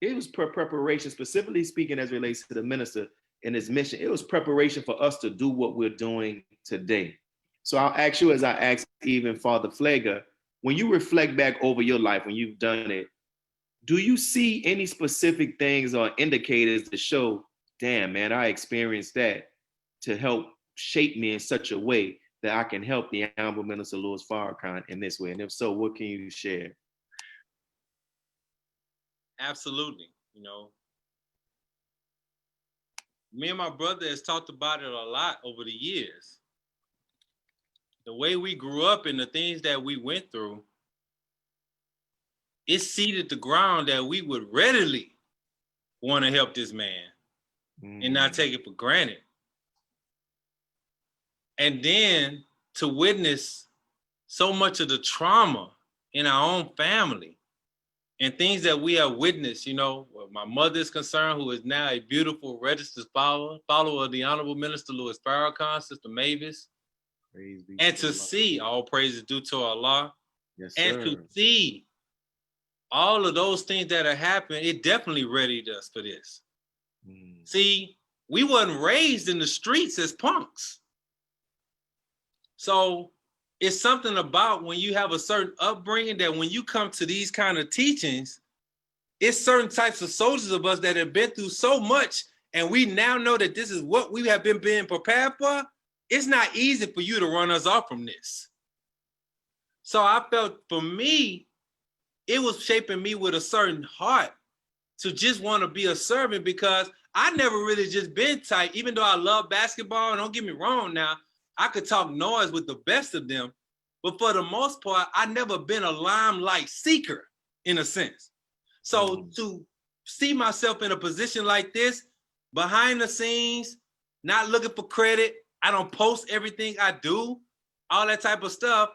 it was preparation, specifically speaking as it relates to the minister and his mission. It was preparation for us to do what we're doing today. So I'll ask you, as I asked even Father Pfleger, when you reflect back over your life, when you've done it, do you see any specific things or indicators to show, damn, man, I experienced that to help shape me in such a way that I can help the Honorable Minister Louis Farrakhan in this way? And if so, what can you share? Absolutely. You know, me and my brother has talked about it a lot over the years. The way we grew up and the things that we went through, it seeded the ground that we would readily want to help this man and not take it for granted. And then to witness so much of the trauma in our own family and things that we have witnessed, you know, where my mother is concerned, who is now a beautiful registered follower of the Honorable Minister Louis Farrakhan, Sister Mavis. And to see, all praises due to Allah, yes, and sir. to see all of those things that have happened, it definitely readied us for this. See, we wasn't raised in the streets as punks. So it's something about when you have a certain upbringing that when you come to these kind of teachings, it's certain types of soldiers of us that have been through so much, and we now know that this is what we have been being prepared for. It's not easy for you to run us off from this. So I felt for me, it was shaping me with a certain heart to just want to be a servant, because I never really just been tight, even though I love basketball, and don't get me wrong now, I could talk noise with the best of them, but for the most part, I never been a limelight seeker in a sense. So to see myself in a position like this, behind the scenes, not looking for credit, I don't post everything I do, all that type of stuff.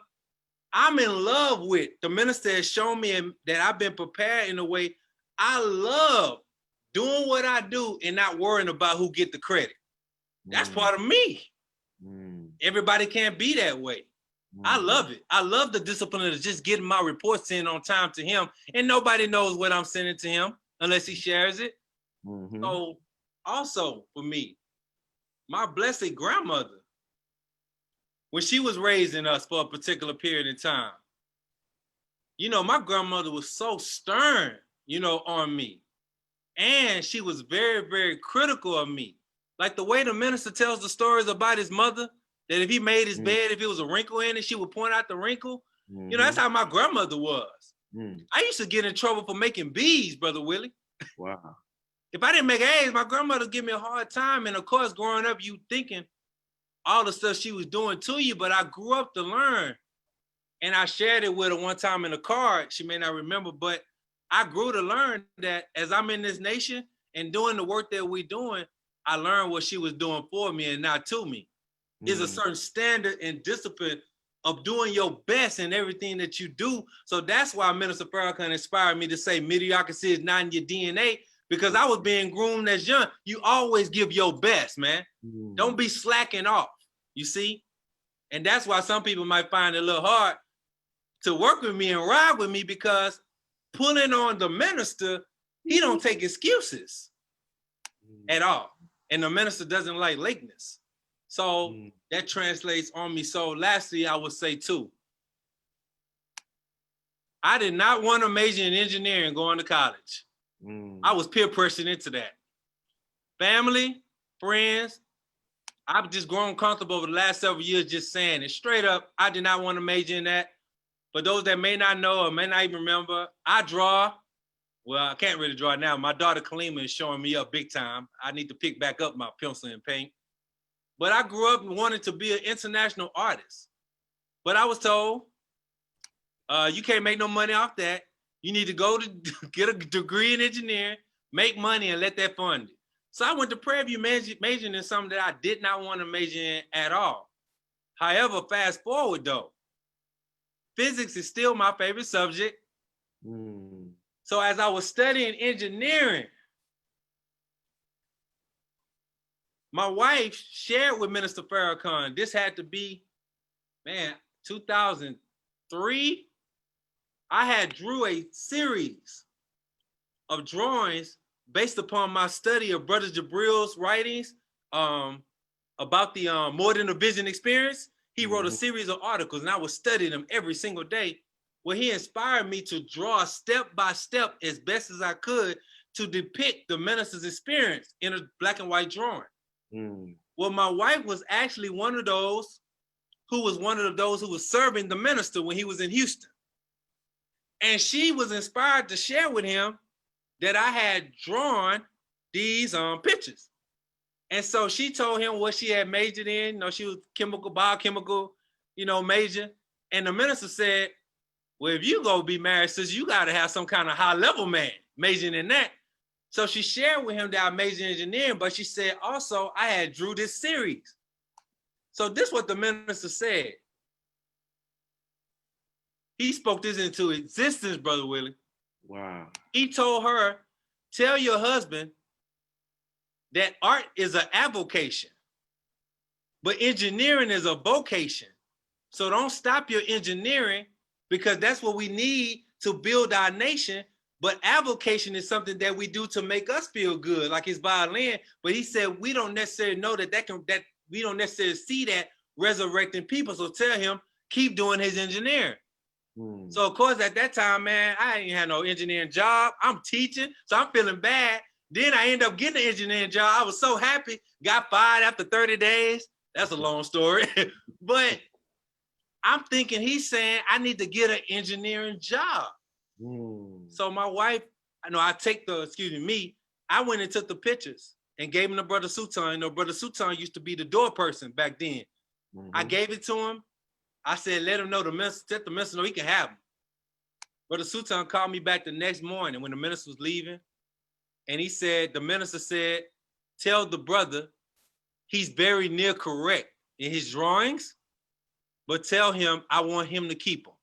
I'm in love with the minister has shown me that I've been prepared in a way. I love doing what I do and not worrying about who get the credit. That's part of me. Everybody can't be that way. I love it. I love the discipline of just getting my reports in on time to him, and nobody knows what I'm sending to him unless he shares it. So also for me, my blessed grandmother, when she was raising us for a particular period in time, you know, my grandmother was so stern, you know, on me. And she was very, very critical of me. Like the way the minister tells the stories about his mother, that if he made his bed, if it was a wrinkle in it, she would point out the wrinkle. You know, that's how my grandmother was. I used to get in trouble for making B's, Brother Willie. Wow. If I didn't make A's, my grandmother would give me a hard time. And of course, growing up, you thinking all the stuff she was doing to you, but I grew up to learn. And I shared it with her one time in a car. She may not remember, but I grew to learn that as I'm in this nation and doing the work that we're doing, I learned what she was doing for me and not to me. There's a certain standard and discipline of doing your best in everything that you do. So that's why Minister Farrakhan inspired me to say mediocrity is not in your DNA, because I was being groomed as young. You always give your best, man. Don't be slacking off, you see? And that's why some people might find it a little hard to work with me and ride with me, because pulling on the minister, he don't take excuses at all. And the minister doesn't like lateness. So that translates on me. So lastly, I would say too, I did not want to major in engineering going to college. I was peer pressured into that. Family, friends, I've just grown comfortable over the last several years just saying it straight up. I did not want to major in that. For those that may not know or may not even remember, I draw. Well, I can't really draw now. My daughter Kalima is showing me up big time. I need to pick back up my pencil and paint. But I grew up and wanted to be an international artist. But I was told, you can't make no money off that. You need to go to get a degree in engineering, make money, and let that fund it. So I went to Prairie View majoring in something that I did not want to major in at all. However, fast forward though, physics is still my favorite subject. So as I was studying engineering, my wife shared with Minister Farrakhan, this had to be, 2003. I had drew a series of drawings based upon my study of Brother Jabril's writings about the More Than a Vision experience. He wrote a series of articles and I would study them every single day. Well, he inspired me to draw step by step as best as I could to depict the minister's experience in a black and white drawing. Well, my wife was actually one of those who was serving the minister when he was in Houston. And she was inspired to share with him that I had drawn these pictures. And so she told him what she had majored in. You know, she was biochemical, major. And the minister said, well, if you go be married, sis, you got to have some kind of high level man majoring in that. So she shared with him that I majored in engineering, but she said also I had drew this series. So this is what the minister said. He spoke this into existence, Brother Willie. Wow. He told her, tell your husband that art is an avocation, but engineering is a vocation. So don't stop your engineering because that's what we need to build our nation. But avocation is something that we do to make us feel good, like his violin. But he said we don't necessarily know that we don't necessarily see that resurrecting people. So tell him keep doing his engineering. So of course at that time, man, I ain't had no engineering job. I'm teaching, so I'm feeling bad. Then I end up getting an engineering job. I was so happy. Got fired after 30 days. That's a long story, but I'm thinking he's saying I need to get an engineering job. So my wife, I went and took the pictures and gave him to Brother Sultan. Brother Sultan used to be the door person back then. I gave it to him. I said, let him know the minister know he can have them. Brother Sultan called me back the next morning when the minister was leaving. And he said, the minister said, tell the brother he's very near correct in his drawings, but tell him I want him to keep them.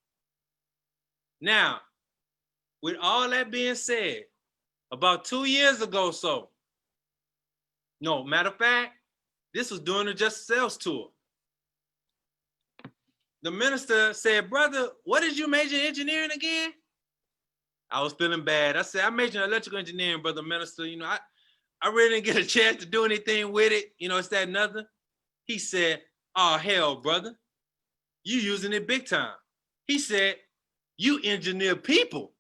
Now, with all that being said, about 2 years ago, matter of fact, this was during the Just Sales tour. The minister said, brother, what did you major in engineering again? I was feeling bad. I said, I majored in electrical engineering, brother minister. I really didn't get a chance to do anything with it. It's that and other. He said, oh, hell, brother. You using it big time. He said, you engineer people.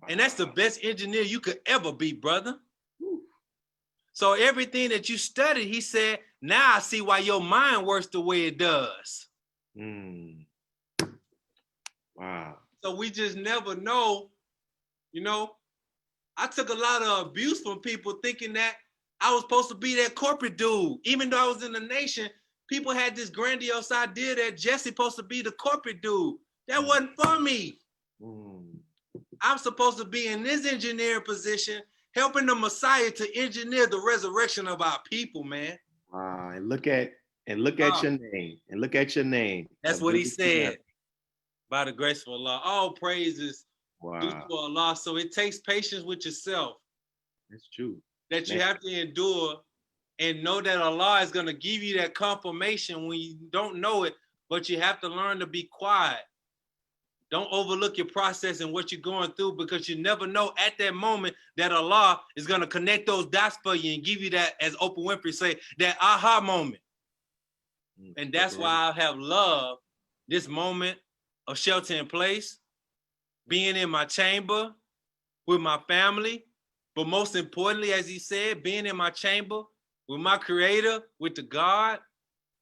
And that's the best engineer you could ever be, brother. So everything that you studied, he said, now I see why your mind works the way it does. Wow. So we just never know, I took a lot of abuse from people thinking that I was supposed to be that corporate dude. Even though I was in the nation, people had this grandiose idea that Jesse's supposed to be the corporate dude. That wasn't for me. I'm supposed to be in this engineering position, helping the Messiah to engineer the resurrection of our people, man. Wow. And look at your name. And look at your name. That's what he said. By the grace of Allah. All praises due to Allah. So it takes patience with yourself. That's true. That you have to endure and know that Allah is going to give you that confirmation when you don't know it, but you have to learn to be quiet. Don't overlook your process and what you're going through because you never know at that moment that Allah is going to connect those dots for you and give you that, as Oprah Winfrey say, that aha moment. And that's why I have loved this moment of shelter in place, being in my chamber with my family, but most importantly, as he said, being in my chamber with my creator, with the God,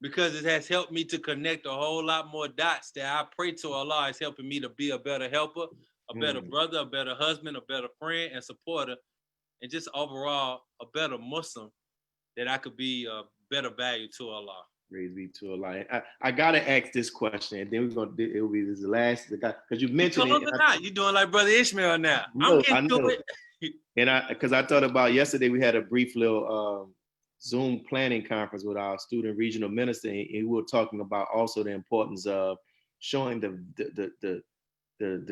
because it has helped me to connect a whole lot more dots that I pray to Allah is helping me to be a better helper, a better brother, a better husband, a better friend and supporter, and just overall a better Muslim that I could be better value to Allah. Praise be to Allah. I gotta ask this question, and then we're gonna. It will be this last because you mentioned it. You doing like Brother Ishmael now? I know. And because I thought about yesterday, we had a brief little Zoom planning conference with our student regional minister, and we were talking about also the importance of showing the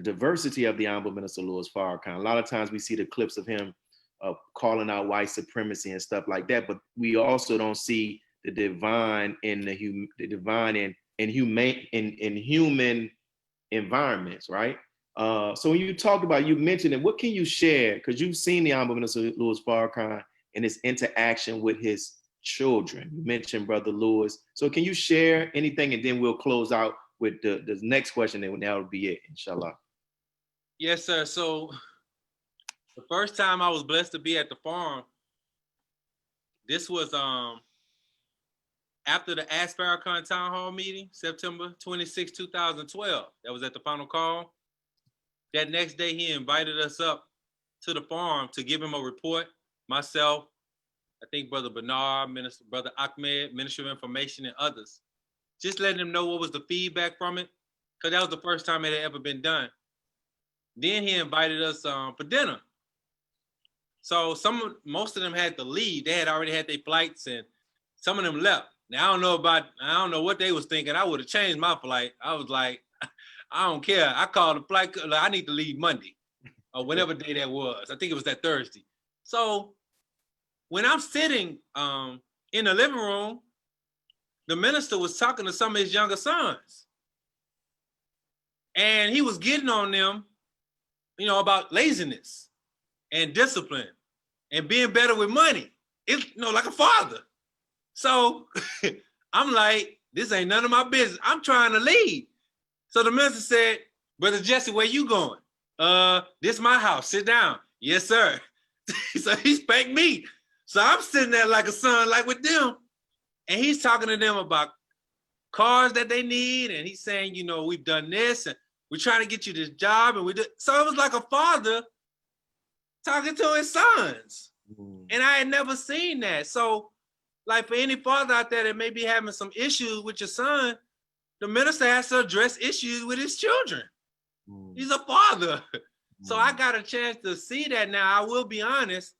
diversity of the Honorable Minister Louis Farrakhan. A lot of times we see the clips of him calling out white supremacy and stuff like that, but we also don't see the divine in the divine in human environments, right? So when you talk about, you mentioned it, what can you share? Because you've seen the Honorable Minister Louis Farrakhan and his interaction with his children. You mentioned Brother Louis. So can you share anything, and then we'll close out with the next question, and that'll be it, inshallah. Yes, sir. So the first time I was blessed to be at the farm, this was after the Ask Farrakhan Town Hall meeting, September 26, 2012. That was at the final call. That next day, he invited us up to the farm to give him a report. Myself, I think Brother Bernard, Brother Ahmed, Minister of Information, and others. Just letting them know what was the feedback from it, because that was the first time it had ever been done. Then he invited us for dinner. So most of them had to leave. They had already had their flights, and some of them left. Now I don't know what they was thinking. I would have changed my flight. I was like, I don't care. I called the flight. Like, I need to leave Monday or whatever day that was. I think it was that Thursday. So when I'm sitting in the living room, the minister was talking to some of his younger sons. And he was getting on them, about laziness and discipline and being better with money. It's, like a father. So I'm like, this ain't none of my business. I'm trying to leave. So the minister said, Brother Jesse, where you going? This my house. Sit down. Yes, sir. So he spanked me. So I'm sitting there like a son, like with them. And he's talking to them about cars that they need. And he's saying, we've done this and we're trying to get you this job. And so it was like a father talking to his sons. And I had never seen that. So like for any father out there that may be having some issues with your son, the minister has to address issues with his children. He's a father. So I got a chance to see that now. I will be honest.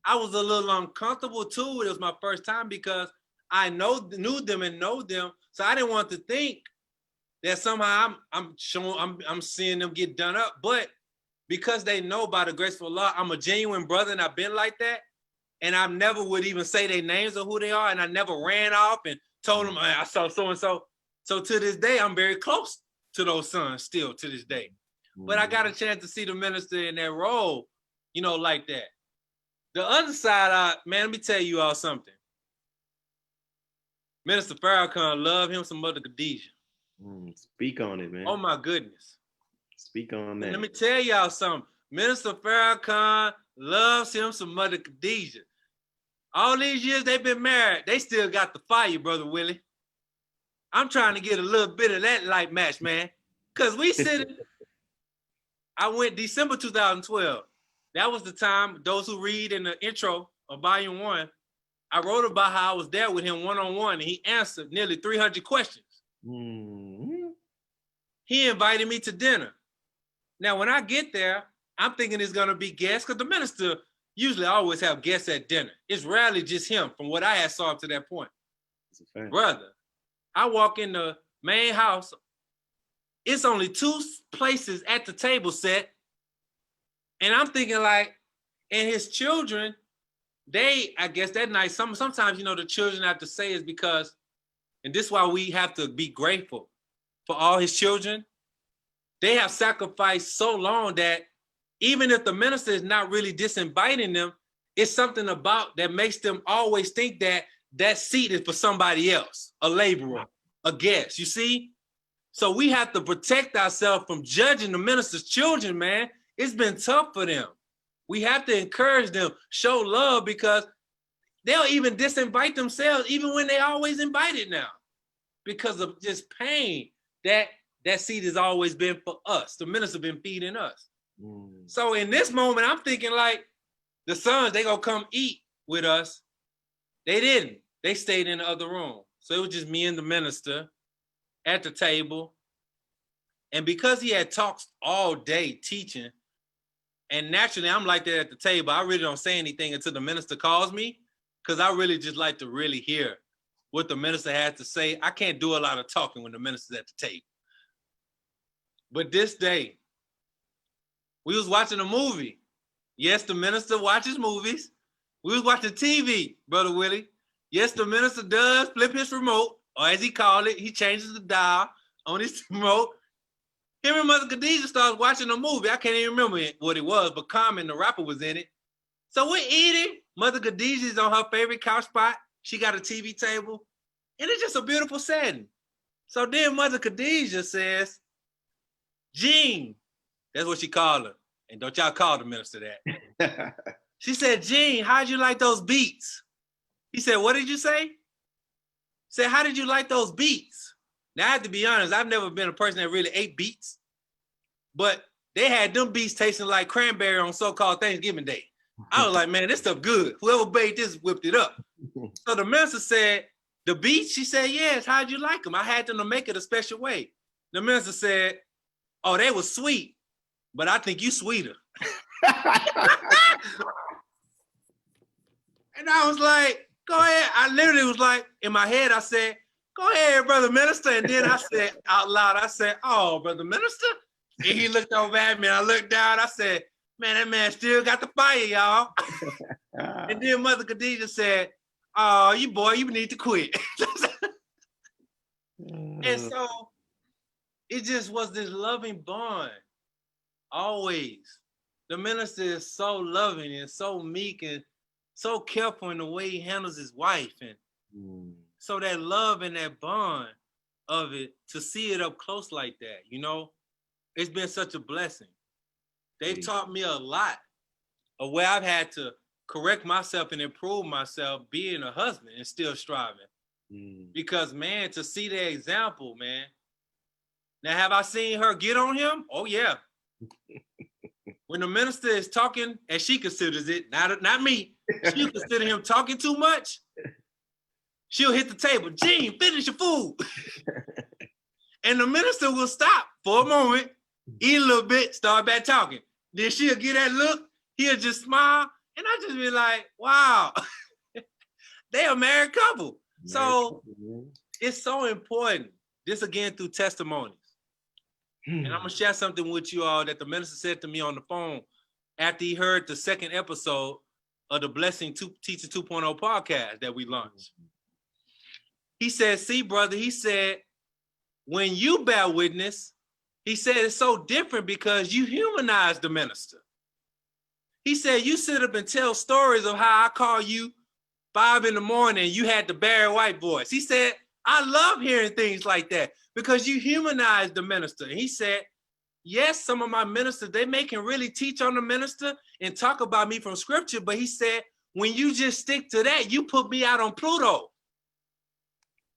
I was a little uncomfortable too. It was my first time because I knew them and know them. So I didn't want to think that somehow I'm seeing them get done up. But because they know by the grace of Allah, I'm a genuine brother and I've been like that. And I never would even say their names or who they are. And I never ran off and told them I saw so-and-so. So to this day, I'm very close to those sons still to this day. But I got a chance to see the minister in that role, like that. The other side, man, let me tell you all something. Minister Farrakhan, love him some Mother Khadijah. Speak on it, man. Oh my goodness. Speak on that. And let me tell y'all something. Minister Farrakhan loves him some Mother Khadijah. All these years they've been married, they still got the fire, Brother Willie. I'm trying to get a little bit of that light match, man. Because we sitting, I went December 2012. That was the time, those who read in the intro of volume 1, I wrote about how I was there with him one-on-one, and he answered nearly 300 questions. He invited me to dinner. Now, when I get there, I'm thinking it's going to be guests, because the minister usually always have guests at dinner. It's rarely just him, from what I had saw up to that point. Brother, I walk in the main house. It's only 2 places at the table set. And I'm thinking like, and his children, I guess that night, sometimes, the children have to say is because, and this is why we have to be grateful for all his children. They have sacrificed so long that even if the minister is not really disinviting them, it's something about that makes them always think that that seat is for somebody else, a laborer, a guest, you see? So we have to protect ourselves from judging the minister's children, man. It's been tough for them. We have to encourage them, show love, because they'll even disinvite themselves, even when they always invited now, because of just pain that seat has always been for us. The minister been feeding us. So in this moment, I'm thinking like the sons, they gonna come eat with us. They didn't. they stayed in the other room. So it was just me and the minister at the table. And because he had talks all day teaching, and naturally I'm like that at the table, I really don't say anything until the minister calls me, because I really just like to really hear what the minister had to say. I can't do a lot of talking when the minister's at the table. But this day, we was watching a movie. Yes, the minister watches movies. We was watching TV, Brother Willie. Yes, the minister does flip his remote, or as he called it, he changes the dial on his remote. Him and Mother Khadijah starts watching a movie. I can't even remember what it was, but Carmen, the rapper, was in it. So we're eating. Mother Khadijah's on her favorite couch spot. She got a TV table, and it's just a beautiful setting. So then Mother Khadijah says, Jean, that's what she called her. And don't y'all call the minister that. She said, Jean, how'd you like those beats? He said, what did you say? Said, how did you like those beats? Now, I have to be honest, I've never been a person that really ate beets, but they had them beets tasting like cranberry on so-called Thanksgiving Day. I was like, man, this stuff good. Whoever baked this whipped it up. So the minister said, the beets? She said, yes, how'd you like them? I had them to make it a special way. The minister said, oh, they were sweet, but I think you sweeter. And I was like, go ahead. I literally was like, in my head, I said, go ahead, brother minister. And then I said out loud, I said, oh, brother minister. And he looked over at me and I looked down. I said, man, that man still got the fire, y'all. And then Mother Khadijah said, oh, you need to quit. And so it just was this loving bond, always. The minister is so loving and so meek and so careful in the way he handles his wife. And so that love and that bond of it, to see it up close like that, you know, it's been such a blessing. They've taught me a lot of where I've had to correct myself and improve myself being a husband and still striving. Because, man, to see the example, man. Now, have I seen her get on him? Oh, yeah. When the minister is talking, as she considers it, not me, she'll consider him talking too much. She'll hit the table. Gene, finish your food. And the minister will stop for a moment, eat a little bit, start back talking. Then she'll get that look. He'll just smile. And I just be like, wow, they a married couple. So it's so important. This again through testimonies. And I'm gonna share something with you all that the minister said to me on the phone after he heard the second episode of the Blessing Teacher 2.0 podcast that we launched. He said, see, brother, he said, when you bear witness, he said it's so different because you humanize the minister. He said, you sit up and tell stories of how I call you 5 in the morning, you had the Barry White voice. He said, I love hearing things like that because you humanize the minister. And he said, yes, some of my ministers, they can really teach on the minister and talk about me from scripture. But he said, when you just stick to that, you put me out on Pluto.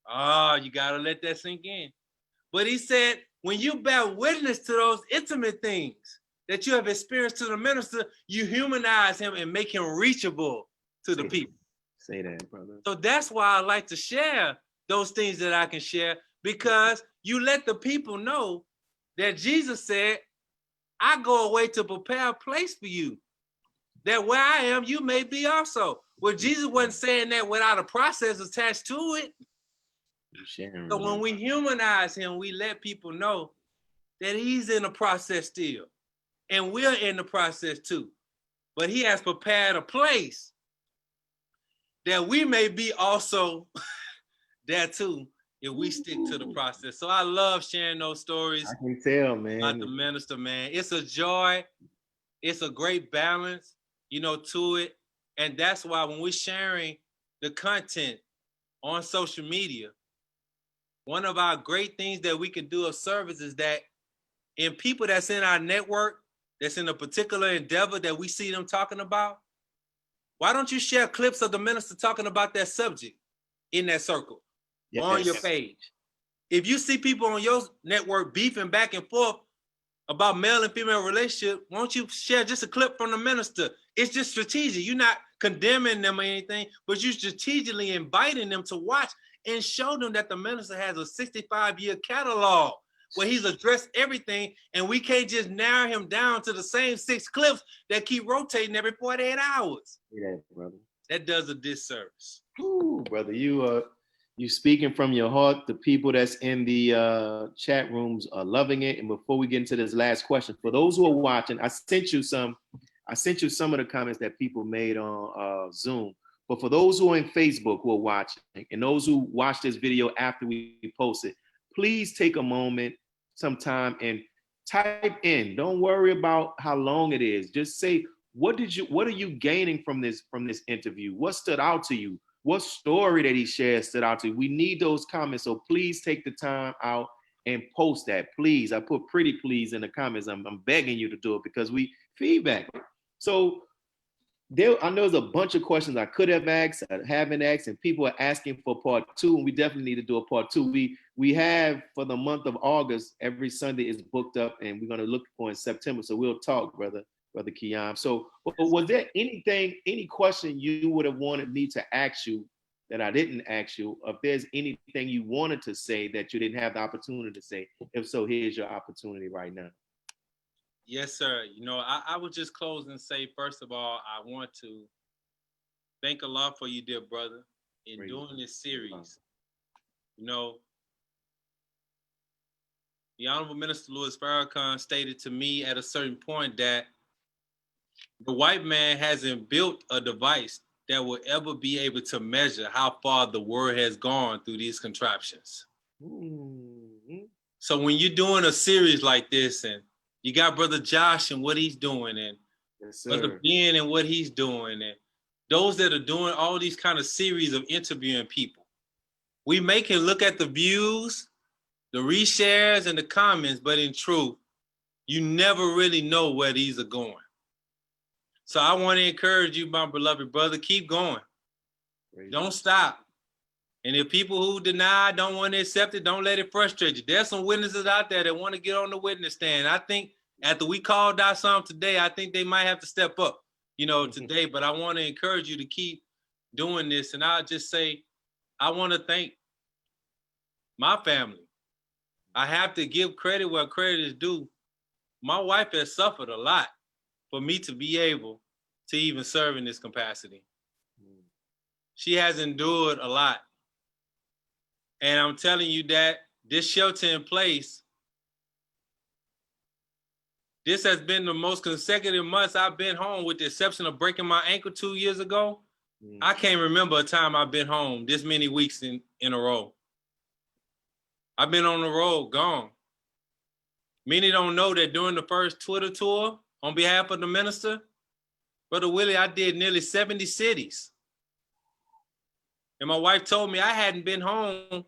Oh, you got to let that sink in. But he said, when you bear witness to those intimate things that you have experienced to the minister, you humanize him and make him reachable to the people. Say that, brother. So that's why I like to share those things that I can share, because you let the people know that Jesus said, I go away to prepare a place for you, that where I am, you may be also. Well, Jesus wasn't saying that without a process attached to it. So when we humanize him, we let people know that he's in the process still. And we're in the process too. But he has prepared a place that we may be also there too, if we stick to the process. So I love sharing those stories. I can tell, man. About the minister, man. It's a joy. It's a great balance, you know, to it. And that's why when we're sharing the content on social media, one of our great things that we can do of service is that in people that's in our network, that's in a particular endeavor that we see them talking about, why don't you share clips of the minister talking about that subject in that circle on your page? If you see people on your network beefing back and forth about male and female relationship, won't you share just a clip from the minister? It's just strategic. You're not condemning them or anything, but you strategically inviting them to watch and show them that the minister has a 65-year catalog where he's addressed everything, and we can't just narrow him down to the same 6 clips that keep rotating every 48 hours. Yeah, brother. That does a disservice. Ooh, brother, you speaking from your heart. The people that's in the chat rooms are loving it. And before we get into this last question, for those who are watching, I sent you some of the comments that people made on Zoom. But for those who are in Facebook who are watching, and those who watch this video after we post it, please take a moment, some time, and type in. Don't worry about how long it is. Just say, what are you gaining from this interview? What stood out to you? What story that he shared stood out to you? We need those comments. So please take the time out and post that. Please. I put pretty please in the comments. I'm begging you to do it because we feedback. So I know there's a bunch of questions I could have asked, I haven't asked, and people are asking for part 2, and we definitely need to do a part 2. We have, for the month of August, every Sunday is booked up, and we're going to look for in September. So we'll talk, brother Qiyam. So was there any question you would have wanted me to ask you that I didn't ask you? If there's anything you wanted to say that you didn't have the opportunity to say, if so, here's your opportunity right now. Yes, sir. I would just close and say, first of all, I want to thank Allah for you, dear brother, in doing this series. The Honorable Minister Louis Farrakhan stated to me at a certain point that the white man hasn't built a device that will ever be able to measure how far the word has gone through these contraptions. Mm-hmm. So when you're doing a series like this, and you got Brother Josh and what he's doing, and Brother Ben and what he's doing, and those that are doing all these kind of series of interviewing people, we make him look at the views, the reshares, and the comments, but in truth, you never really know where these are going. So I want to encourage you, my beloved brother, keep going. Don't stop. And if people who deny don't want to accept it, don't let it frustrate you. There's some witnesses out there that want to get on the witness stand. I think after we called out some today, I think they might have to step up, today. But I want to encourage you to keep doing this. And I'll just say, I want to thank my family. I have to give credit where credit is due. My wife has suffered a lot for me to be able to even serve in this capacity. She has endured a lot. And I'm telling you that this shelter in place, this has been the most consecutive months I've been home, with the exception of breaking my ankle 2 years ago. I can't remember a time I've been home this many weeks in a row. I've been on the road, gone. Many don't know that during the first Twitter tour on behalf of the minister, Brother Willie, I did nearly 70 cities. And my wife told me I hadn't been home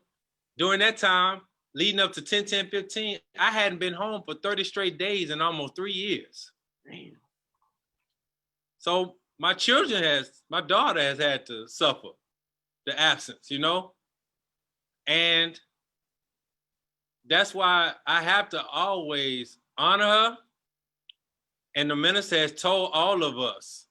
during that time, leading up to 10/10/15. I hadn't been home for 30 straight days in almost 3 years. Damn. So my daughter has had to suffer the absence, And that's why I have to always honor her. And the minister has told all of us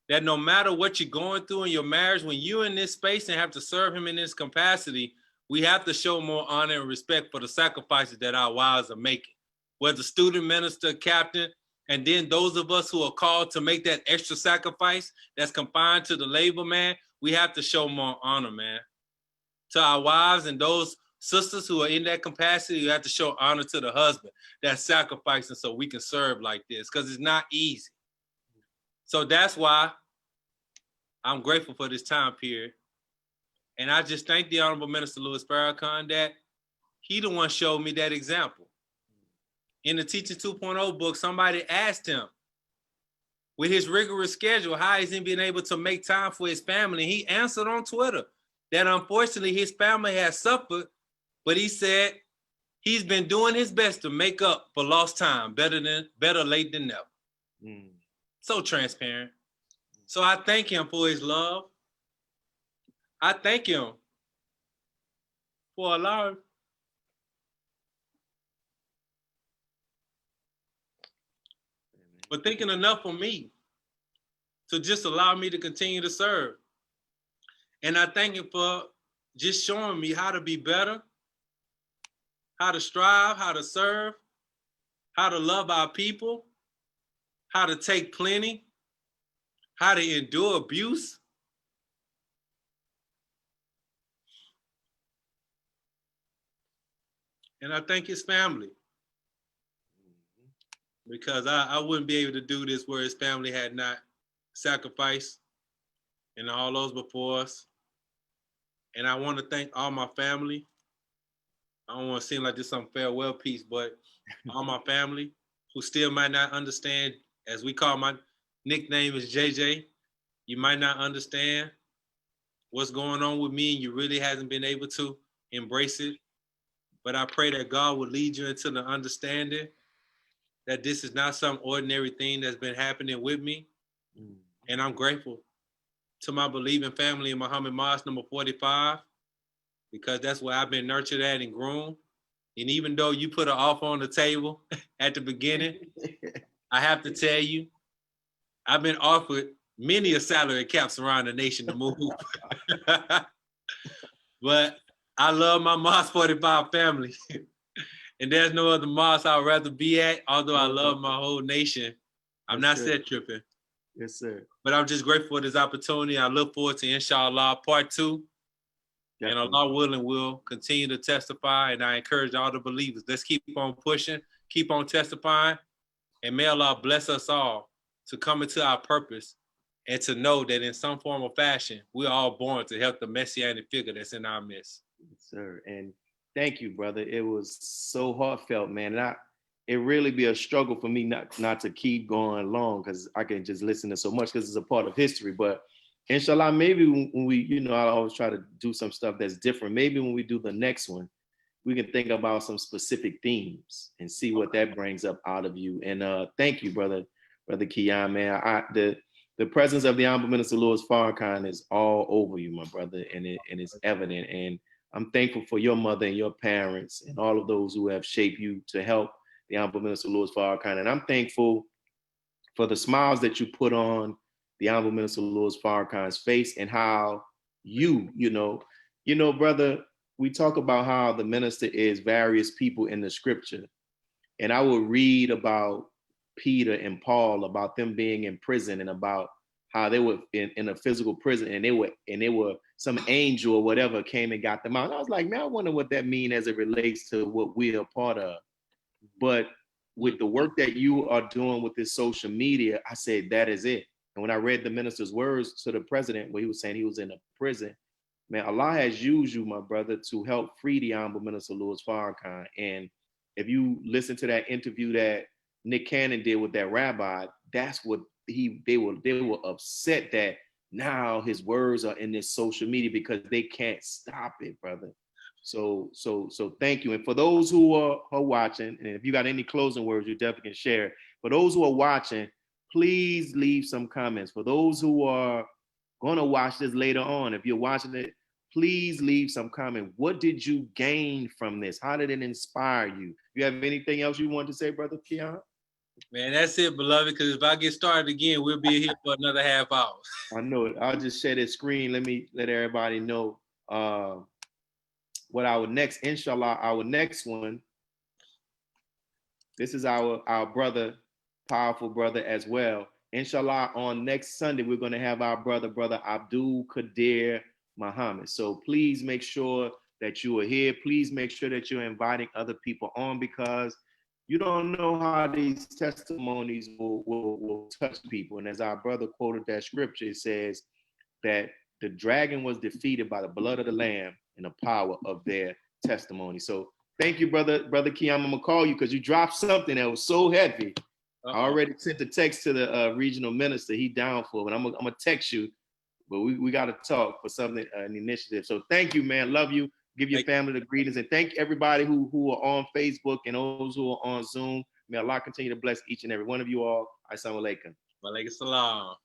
that no matter what you're going through in your marriage, when you're in this space and have to serve him in this capacity, we have to show more honor and respect for the sacrifices that our wives are making. Whether student minister, captain, and then those of us who are called to make that extra sacrifice that's confined to the labor, man, we have to show more honor, man. To our wives and those sisters who are in that capacity, you have to show honor to the husband that's sacrificing so we can serve like this, because it's not easy. So that's why I'm grateful for this time period. And I just thank the Honorable Minister Louis Farrakhan that he the one showed me that example. In the Teaching 2.0 book, somebody asked him, with his rigorous schedule, how is he being able to make time for his family? He answered on Twitter that unfortunately his family has suffered, but he said he's been doing his best to make up for lost time. Better late than never. So transparent. So I thank him for his love. I thank him for allowing for thinking enough for me to just allow me to continue to serve. And I thank him for just showing me how to be better, how to strive, how to serve, how to love our people, how to take plenty, how to endure abuse. And I thank his family, because I wouldn't be able to do this where his family had not sacrificed, and all those before us. And I want to thank all my family. I don't want to seem like this some farewell piece, but all my family who still might not understand, as we call my nickname is JJ. You might not understand what's going on with me, and you really hasn't been able to embrace it. But I pray that God will lead you into the understanding that this is not some ordinary thing that's been happening with me. And I'm grateful to my believing family in Muhammad Mosque number 45, because that's where I've been nurtured at and grown. And even though you put an offer on the table at the beginning, I have to tell you, I've been offered many a salary caps around the nation to move. But I love my Mosque 45 family. And there's no other mosque I'd rather be at, although I love my whole nation. I'm not set tripping. Yes, sir. But I'm just grateful for this opportunity. I look forward to, inshallah, part 2. Definitely. And Allah willing, we'll continue to testify. And I encourage all the believers, let's keep on pushing, keep on testifying. And may Allah bless us all to come into our purpose and to know that in some form or fashion, we're all born to help the messianic figure that's in our midst. Yes, sir. And thank you, brother. It was so heartfelt, man. And it really be a struggle for me not to keep going long, because I can just listen to so much because it's a part of history. But inshallah, maybe when we, I always try to do some stuff that's different. Maybe when we do the next one, we can think about some specific themes and see what that brings up out of you. And thank you, brother Qiyam, man. The presence of the Honorable Minister Louis Farrakhan is all over you, my brother, and it's evident. And I'm thankful for your mother and your parents and all of those who have shaped you to help the Honorable Minister Louis Farrakhan. And I'm thankful for the smiles that you put on the Honorable Minister Louis Farrakhan's face, and how you know, brother, we talk about how the minister is various people in the scripture. And I will read about Peter and Paul, about them being in prison, and about how they were in a physical prison, and they were some angel or whatever came and got them out. And I was like, man, I wonder what that means as it relates to what we're a part of. But with the work that you are doing with this social media, I said, that is it. And when I read the minister's words to the president, where he was saying he was in a prison, man, Allah has used you, my brother, to help free the Honorable Minister Louis Farrakhan. And if you listen to that interview that Nick Cannon did with that rabbi, that's what they were upset that now his words are in this social media because they can't stop it, brother. So thank you. And for those who are watching, and if you got any closing words, you definitely can share. For those who are watching, please leave some comments. For those who are going to watch this later on, if you're watching it, please leave some comment. What did you gain from this? How did it inspire you? You have anything else you want to say, Brother Qiyam? Man, that's it, beloved, because if I get started again, we'll be here for another half hour. I know it. I'll just share this screen. Let everybody know what our next, inshallah, our next one. This is our brother, powerful brother as well. Inshallah, on next Sunday, we're going to have our brother Abdul Qiyam Muhammad. So please make sure that you are here. Please make sure that you're inviting other people on, because you don't know how these testimonies will touch people. And as our brother quoted that scripture, it says that the dragon was defeated by the blood of the lamb and the power of their testimony. So thank you, brother Qiyam. I'm gonna call you because you dropped something that was so heavy. I already sent the text to the regional minister. He down for it, but I'm gonna text you. But we got to talk for something, an initiative. So thank you, man. Love you. Give your family the greetings, and thank everybody who are on Facebook and those who are on Zoom. May Allah continue to bless each and every one of you all. Assalamu alaikum. Wa alaikum salam.